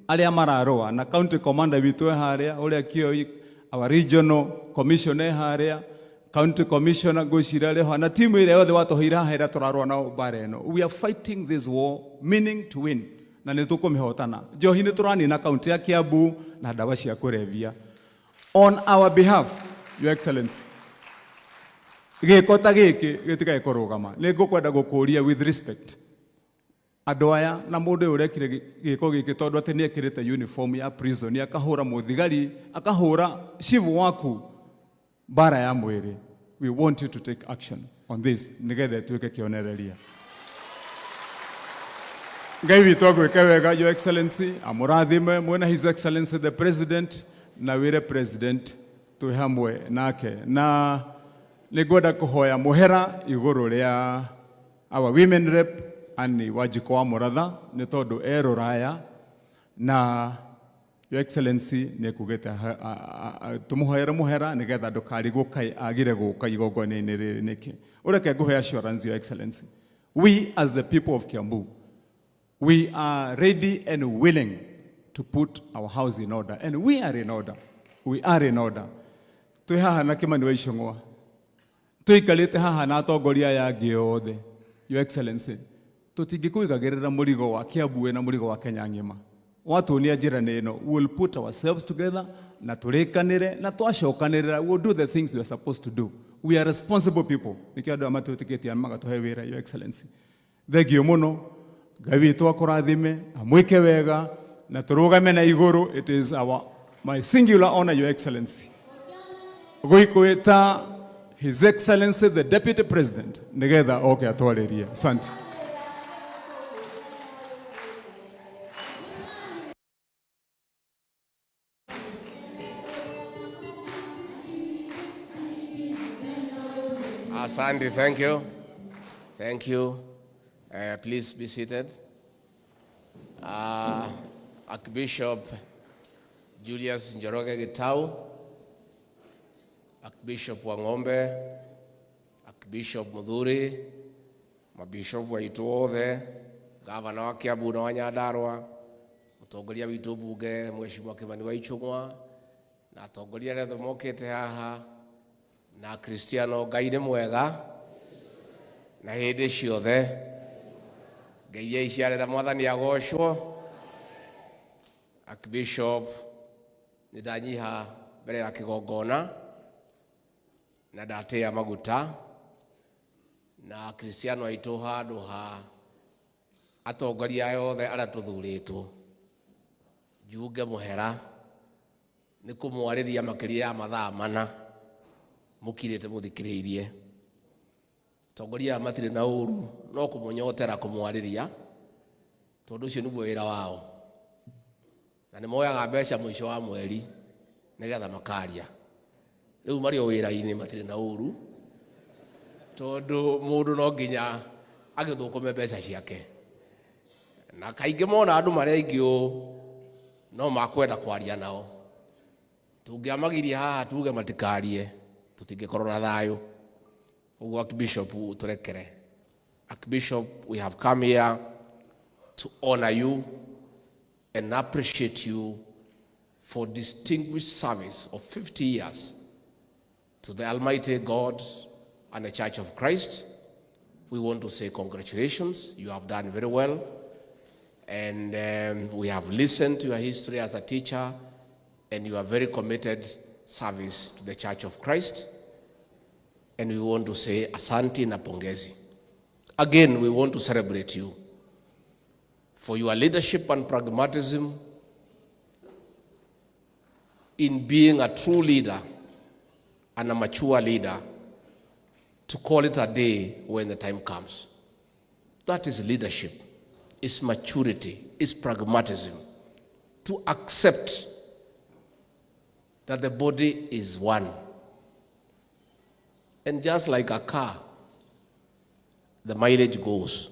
aria mararoa na county commander witu haria uria Kioi, our regional commissioner haria, county commissioner Goshira leho na timu ile yothe watohira haira turaroa nao mbara eno. We are fighting this war meaning to win, na nitukumihotana. Njohi ni turani na county ya Kiambu na dawa cia kurevia. On our behalf, Your Excellency, gikota giki gitikae kurugama. Ni ngukwenda gukuria with respect andu aya na mundu urekire giko giki tondu ati ni ekirite uniform ya prison akahura muthigari akahura shivu waku mbara ya mwiri. We want you to take action on this nigethe tuike kionereria. Ngai witu agwike wega, Your Excellency, amurathime mwena His Excellency the President na wire President twi hamwe nake, na nigwenda kuhoya muhera iguru ria our women rep ani Wajiko wa Muratha ni tondu eroraya, na Your Excellency ni kugete tumuhoyere muhera nigetha ndukarigwo kai agire guka igongona-ini riri niki. Ureke nguhe assurance, Your Excellency, we as the people of Kiambu, we are ready and willing to put our house in order, and we are in order. We are in order. Twi haha na Kimani wa Icũng'wa, tuikarite haha na atongoria yangi othe, Your Excellency, tutingikuigagirira murigo wa Kiambu na murigo wa Kenya ng'ima. Watuonia njira ino, we will put ourselves together na turikanire na twacokanirira. We will do the things we are supposed to do. We are responsible people. Nikio andu amatuitikitie magatuhe wira, Your Excellency. Thengio muno, Ngai witu akurathime, amwike wega na turugame na iguru. It is my singular honor, Your Excellency, guikwita His Excellency the Deputy President nigetha oke atwaririe. Asante. Asante, thank you. Thank you. Please be seated. Archbishop Julius Njoroge Gitau, Archbishop wa Ng'ombe, Archbishop Muthuri, mabishop wa Ituothe, Gavana wa Kiambu na wa Nyandarua, mutongoria witu bunge Mheshimiwa Kimani wa Icũng'wa, na atongoria arĩa othe mokĩte haha, na Kristiano. Ngai nĩ mwega na hĩndĩ ciothe. Ngai aiciarĩra Mwathani agocwo. Archbishop nĩndanyiha mbere ya kĩgongona na ndatĩa maguta, na Kristiano aitũ handũ ha atongoria yothe arĩa tũthurĩtwo njuge mũhera nĩ kũmwarĩria makĩria ya mathaa mana mukirite muthikiriirie. Tongoria matirĩ na ũru, no kũmũnyotera kũmwarĩria tondu ũcio nĩguo wĩra wao, na nĩ moyaga mbeca mũico wa mweri nigetha makaria. Rĩu marĩ o wĩra-inĩ matirĩ na ũru tondu mũndũ no nginya agĩthũkũme mbeca ciake, na kaingĩ mona andũ marĩa aingĩ no makwenda kwaria nao. Tũngĩamagiria haha tuge matikarie tutingikorwo na thayo. Uguo Archbishop turekere. Archbishop, we have come here to honor you and appreciate you for distinguished service of 50 years to the Almighty God and the Church of Christ. We want to say congratulations. You have done very well, and we have listened to your history as a teacher, and you are very committed service to the Church of Christ, and we want to say asante na pongezi. Again, we want to celebrate you for your leadership and pragmatism in being a true leader and a mature leader to call it a day when the time comes. That is leadership. is maturity, is pragmatism, to accept that the body is one. And just like a car, the mileage goes,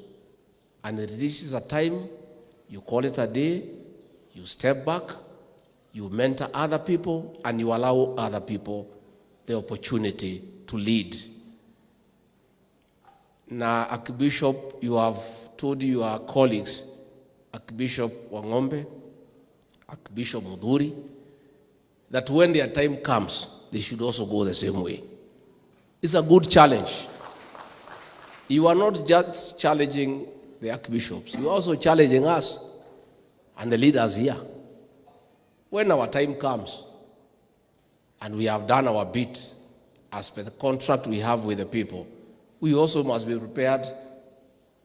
and it reaches a time, you call it a day, you step back, you mentor other people, and you allow other people the opportunity to lead. Now, Archbishop, you have told your colleagues, Archbishop Wangombe, Archbishop Mudhuri, that when their time comes, they should also go the same way. It's a good challenge. You are not just challenging the archbishops, you are also challenging us and the leaders here. When our time comes and we have done our bit as per the contract we have with the people, we also must be prepared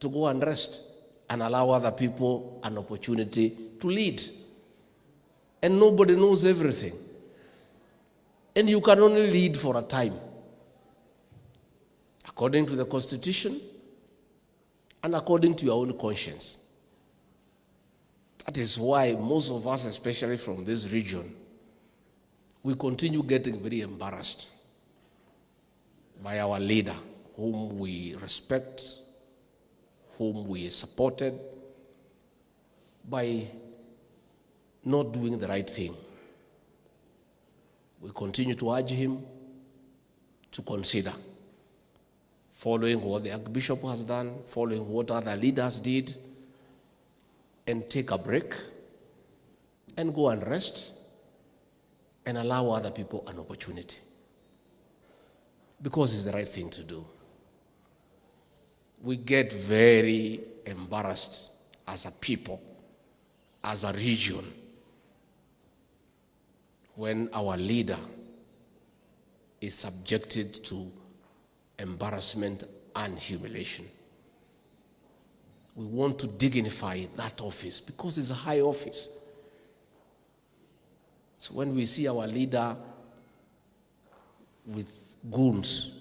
to go and rest and allow other people an opportunity to lead. And nobody knows everything. And you can only lead for a time, according to the Constitution and according to your own conscience. That is why most of us, especially from this region, we continue getting very embarrassed by our leader, whom we respect, whom we supported, by not doing the right thing. We continue to urge him to consider following what the Archbishop has done, following what other leaders did, and take a break and go and rest and allow other people an opportunity. Because it's the right thing to do. We get very embarrassed as a people, as a region, when our leader is subjected to embarrassment and humiliation. We want to dignify that office because it's a high office. So when we see our leader with goons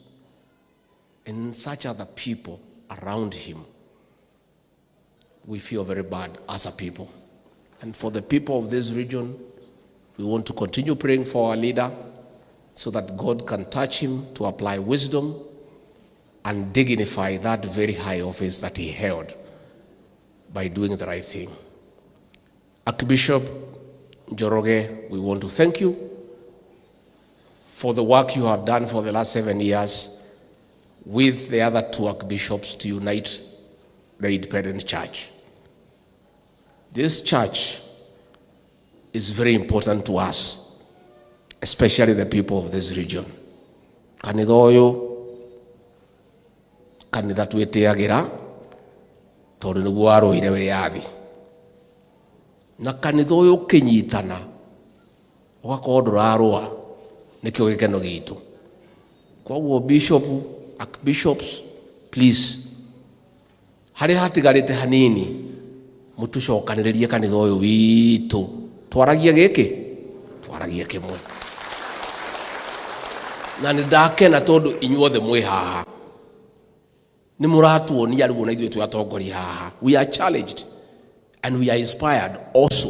and such other people around him, we feel very bad as a people. And for the people of this region, we want to continue praying for our leader so that God can touch him to apply wisdom and dignify that very high office that he held by doing the right thing. Archbishop Njoroge, we want to thank you for the work you have done for the last 7 years with the other two archbishops to unite the independent church. This church is very important to us, especially the people of this region. Kanitha uyu kanitha twitiagira tondu niguo waruire wiyathi, na kanitha uyu kinyitana ugakorwo ndurarua nikio gikeno gitu. Koguo bishop, archbishops, please, hari hatigarite hanini mutucokaniririe kanitha uyu witu, twaragie giki, twaragie kimwe. Na nindakena tondu inyuothe mwi haha, ni muratuonia riu na ithuĩ twatongoria haha. We are challenged and we are inspired also.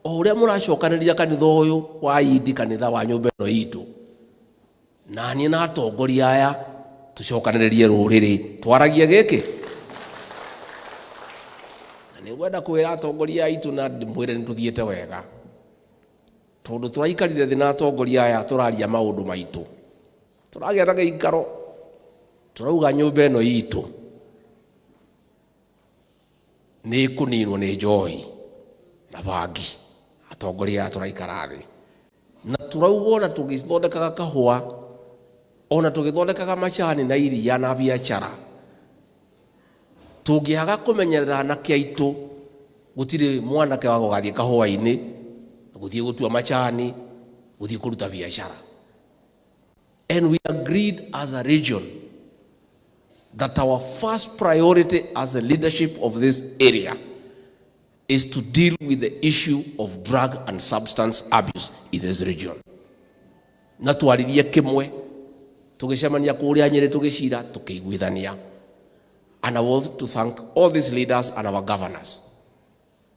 O uria muracokanĩria kanitha ũyũ wa Idi, kanitha wa nyũmba ĩno itũ, nani na atongoria aya tucokanĩrĩrie rũrĩrĩ, twaragie gĩkĩ. Na nĩngwenda kwĩra atongoria aitũ na ndĩmwĩre nĩtũthiĩte wega, tondu turaikarire thĩ na atongoria aya tũraria maũndũ maitũ, tũragĩa na gĩikaro, turauga nyũmba ĩno itũ nĩ kũninwo nĩ njohi na bangi. Atongoria tũraikara thĩ na turauga ona tũgĩthondekaga kahũa, ona tũgĩthondekaga macani na iria na biacara, tũngĩaga kũmenyerera anake aitũ, gũtirĩ mwanake wa gũgathiĩ kahũa-inĩ, gũthiĩ gũtua macani, gũthiĩ kũruta biacara. And we agreed as a region that our first priority as the leadership of this area is to deal with the issue of drug and substance abuse in this region. Na twaririe kimwe, tugicemania kuria Nyeri tugicira, tukiguithania. And I want to thank all these leaders and our governors.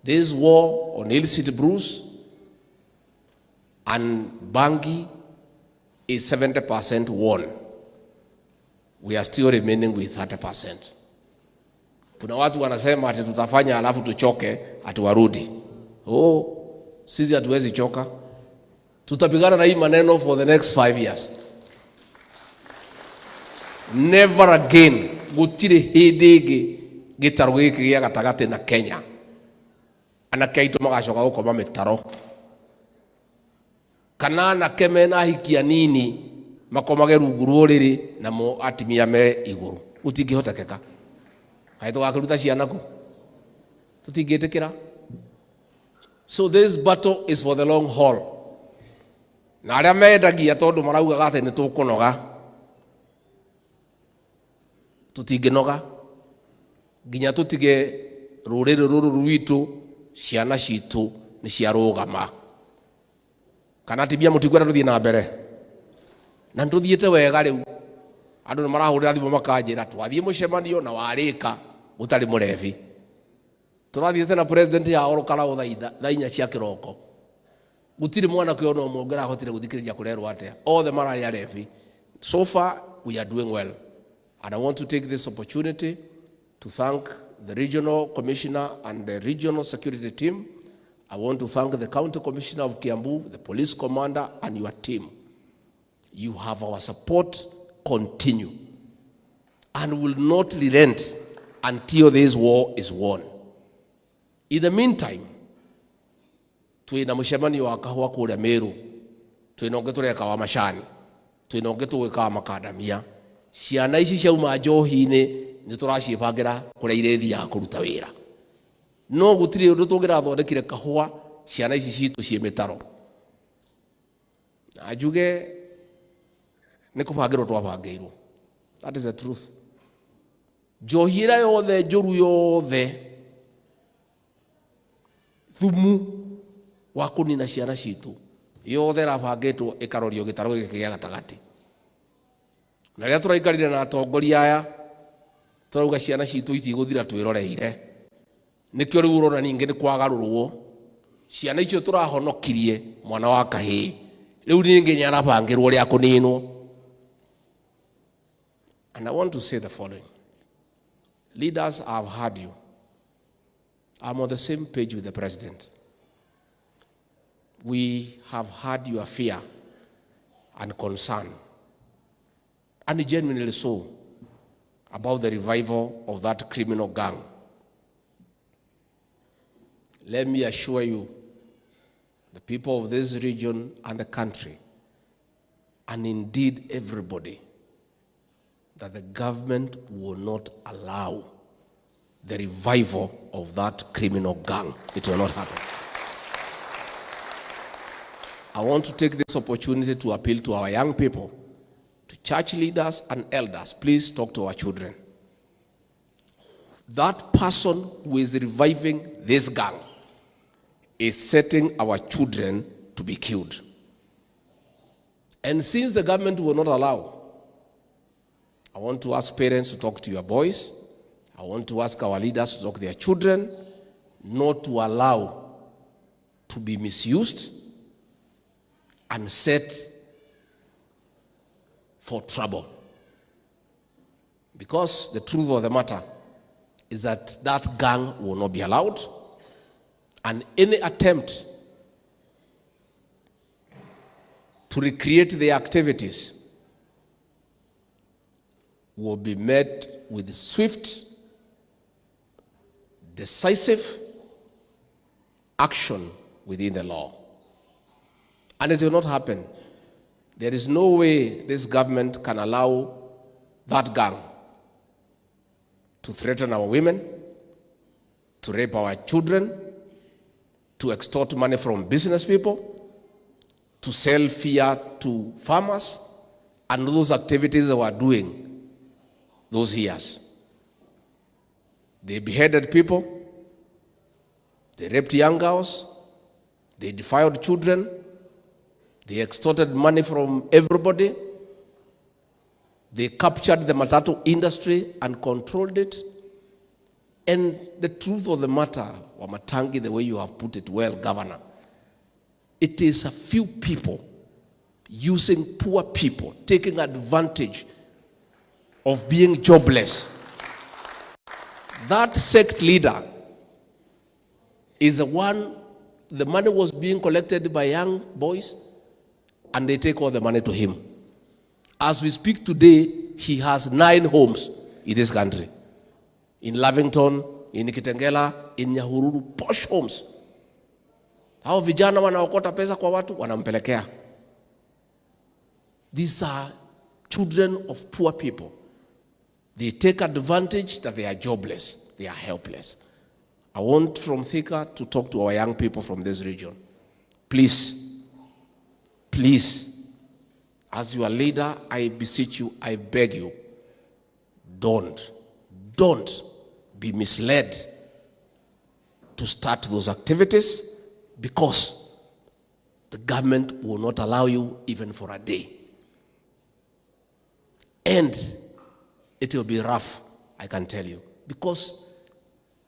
This war on illicit brews and bangi is 70% won. We are still remaining with 30%. Kuna watu wanasema ati tutafanya alafu tuchoke ati warudi. Sisi hatuwezi choka. Tutapigana na hii maneno for the next 5 years. Never again gutire hindigi gitaro giki gia gatagati na Kenya. Anake aitu magacoka gukoma mitaro. Kana anake mena hikia nini makomage rungu ruriri na mo atimia me iguru. Utingihotekeka. Kaĩ tũgakĩruta ciana kũ? Tũtingĩtĩkĩra. So this battle is for the long haul. Na arĩa mendagia tondũ maraugaga atĩ nĩ tũkũnoga. Tũtingĩnoga. Nginya tũtige rũrĩrĩ rũrũ rwitũ ciana citũ nĩ ciarũgama. Kana tibia mũtikwenda tũthiĩ na mbere. Na tũthiĩte wega rĩu. Andũ nĩ marahũrĩra thimũ makanjĩra twathiĩ mũcemanio na warĩka gũtarĩ mũrebi. Tũrathiĩte na president ya orokara thaa 4 cia kĩroko. Gũtirĩ mwana kĩona ũmwe ũngĩrahotire gũthikĩrĩria kũrerwo atĩa. Othe mararĩ arebi. So far we are doing well. And I want to take this opportunity to thank the regional commissioner and the regional security team. I want to thank the county commissioner of Kiambu, the police commander, and your team. You have our support. Continue and will not relent until this war is won. In the meantime, twina mũcemanio wa kahũa kũrĩa Meru, twina ũngĩ tũreka wa macani, twina ũngĩ tũgwĩka wa makadamia. Ciana ici ciauma njohi-inĩ nĩ tũraciĩbangĩra kũrĩa irĩthiaga kũruta wĩra. No gũtirĩ ũndũ tũngĩrathondekire kahũa ciana ici citũ ciĩ mĩtaro. Na njuge nikubangirwo twabangirwo. That is the truth. Njohira yothe njũru yothe thumu wa kũnina ciana citũ yothe rabangĩtwo ĩkarorio gĩtaro gĩkĩ gĩa gatagatĩ. Na rĩrĩa tũraikarire na atongoria aya tũrauga ciana citũ itigũthira twĩroreire. Nĩkĩo rĩu ũrona ningĩ nĩ kwagarũrwo. Ciana icio tũrahonokirie mwana wa kahĩĩ rĩu ningĩ nĩarabangĩrwo rĩa kũninwo. And I want to say the following. Leaders, I've heard you. I'm on the same page with the president. We have heard your fear and concern, and genuinely so, about the revival of that criminal gang. Let me assure you, the people of this region and the country, and indeed everybody, that the government will not allow the revival of that criminal gang. It will not happen. I want to take this opportunity to appeal to our young people, to church leaders and elders. Please talk to our children. That person who is reviving this gang is setting our children to be killed. And since the government will not allow, I want to ask parents to talk to your boys. I want to ask our leaders to talk to their children, not to allow to be misused and set for trouble. Because the truth of the matter is that that gang will not be allowed, and any attempt to recreate their activities will be met with swift, decisive action within the law. And it will not happen. There is no way this government can allow that gang to threaten our women, to rape our children, to extort money from business people, to sell fear to farmers, and those activities they were doing those years. They beheaded people, they raped young girls, they defiled children, they extorted money from everybody, they captured the matatu industry and controlled it, And the truth of the matter, Wamatangi, the way you have put it well, Governor, it is a few people using poor people, taking advantage of being jobless. That sect leader is the one, the money was being collected by young boys, and they take all the money to him. As we speak today, he has 9 homes in this country. In Lavington, in Kitengela, in Nyahururu, posh homes. Hao vijana wanaokota pesa kwa watu, wanampelekea. These are children of poor people. They take advantage that they are jobless, they are helpless. I want from Thika to talk to our young people from this region. Please, please, as your leader, I beseech you, I beg you, don't be misled to start those activities, because the government will not allow you even for a day. And it will be rough, I can tell you, because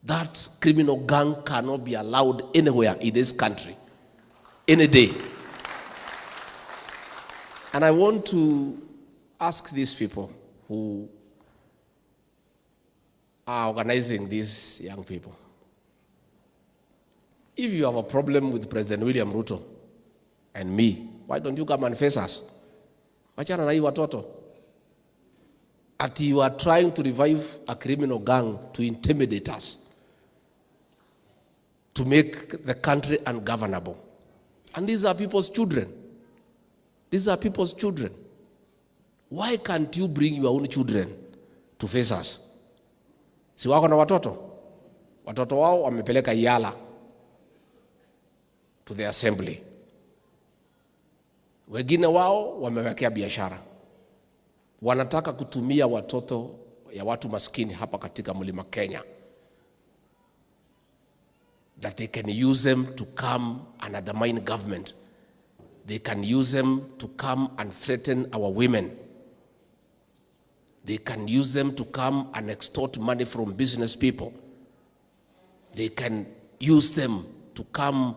that criminal gang cannot be allowed anywhere in this country, any day. And I want to ask these people who are organizing these young people, if you have a problem with President William Ruto and me, why don't you come and face us? Wachana na hii watoto. Ati you are trying to revive a criminal gang to intimidate us, to make the country ungovernable. And these are people's children. These are people's children. Why can't you bring your own children to face us? Si wako na watoto? Watoto wao wamepeleka Yala to the assembly. Wengine wao wamewekea biashara. Wanataka kutumia watoto ya watu maskini hapa katika mlima Kenya, that they can use them to come and undermine government. They can use them to come and threaten our women. They can use them to come and extort money from business people. They can use them to come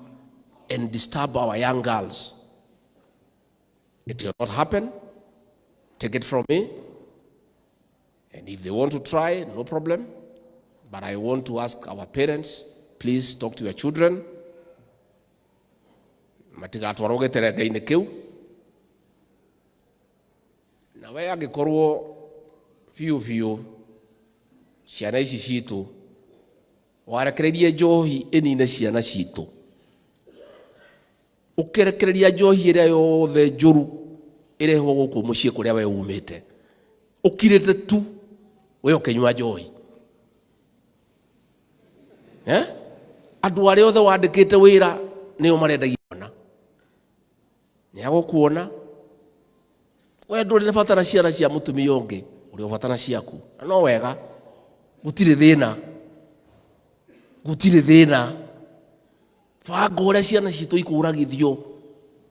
and disturb our young girls. It will not happen. Take it from me. And if they want to try, no problem. But I want to ask our parents, please talk to your children. Matigatwaroge terega-inĩ kĩu. Na we angĩkorwo biũ ciana ici citũ warekererie njohi ĩnine ciana citũ, ũkĩrekereria njohi ĩrĩa yothe njũru ĩrehwo gũkũ mũciĩ kũrĩa we umĩte, ũkirĩte tu we ũkĩnyua njohi, andũ arĩa othe wandĩkĩte wĩra nĩo marendagia ona, nĩagũkuona we ndũrĩ na bata na ciana cia mũtumia ũngĩ, ũrĩ ũbatana ciaku. No wega, gũtirĩ thĩna, banga ũrĩa ciana citũ ikũragithio,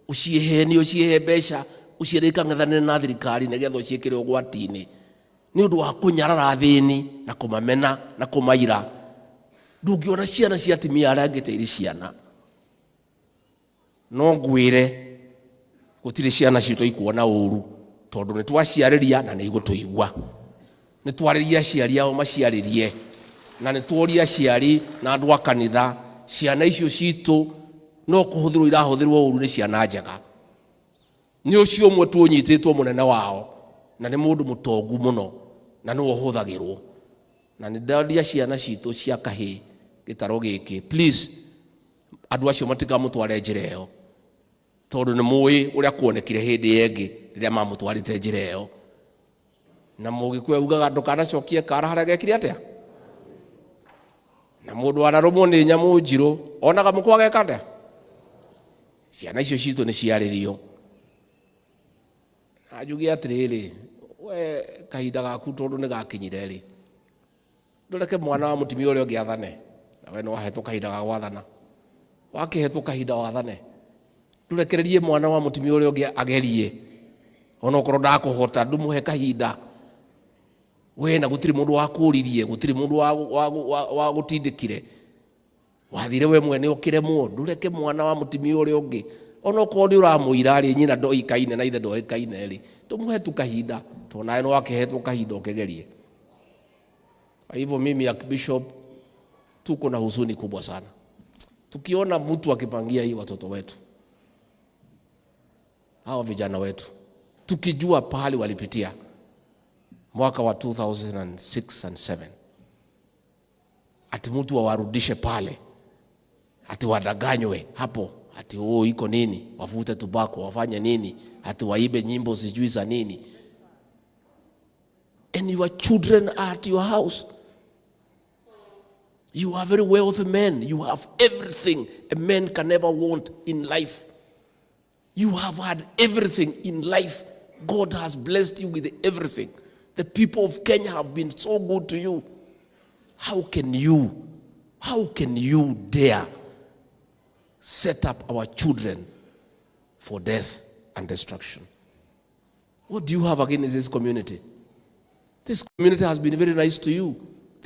ũciĩheni, ũciĩhe mbeca, ũciĩre ikang'ethanĩre na thirikari nĩgetha ũciĩkĩre ũgwati-inĩ nĩ ũndũ wa kũnyarara athĩni na kũmamena na kũmaira. Ndũngĩona ciana cia atumia arĩa angĩ ta irĩ ciana. No ngwĩre gũtirĩ ciana citũ ikuona ũru, tondũ nĩ twaciarĩria na nĩ igũtũigua. Nĩ twarĩria aciari ao maciarĩrie, na nĩ tuoria aciari na andũ a kanitha, ciana icio citũ no kũhũthĩrwo irahũthĩrwo ũru nĩ ciana njega. Nĩ ũcio ũmwe tuonyitĩtwo mũnene wao, na nĩ mũndũ mũtongu mũno, na nĩwe ũhũthagĩrwo. Na nĩ ndaria ciana citũ cia kahĩĩ gĩtaro gĩkĩ, please, andũ acio matikamũtware njĩra ĩyo, tondũ nĩ mũĩ ũrĩa kuonekire hĩndĩ ĩngĩ rĩrĩa mamũtwarĩte njĩra ĩyo. Na Mũgĩkũyũ augaga ndũkanacokie kara harĩa gekire atĩa. Na mũndũ wanarũmwo nĩ nyamũ njirũ onaga mũkwa geka atĩa. Ciana icio citũ nĩ ciarĩrio. Na njuge atĩrĩrĩ, we kahinda gaku tondũ nĩ gakinyire rĩ, ndũreke mwana wa mũtumia ũrĩa ũngĩ athane, na we nĩ wahetwo kahinda ga gwathana. Wakĩhetwo kahinda wathane, ndũrekererie mwana wa mũtumia ũrĩa ũngĩ agerie, ona okorwo ndakũhota, ndũmũhe kahinda. we na gutiri mundu wa kuririe gutiri mundu wa gutindikire wathire we mwene ukiremwo ndureke mwana wa mutimia uri ungi ono ko ndi uramuira ri nyina ndoikaine na ithe ndoikaine ri tumuhe tu kahinda tunaye no wakehetwo kahinda ukegerie. Kwa hivyo mimi Archbishop tuko na huzuni kubwa sana tukiona mtu akipangia hii watoto wetu hao vijana wetu, tukijua pahali walipitia mwaka wa 2006 and 7, ati mtu wawarudishe pale, ati wadanganywe hapo, ati iko nini, wafute tubako, wafanye nini, ati waibe nyimbo sijui za nini. And your children are at your house. You are very wealthy men. You have everything a man can ever want in life. You have had everything in life. God has blessed you with everything. The people of Kenya have been so good to you. How can you dare set up our children for death and destruction? What do you have against this community? This community has been very nice to you.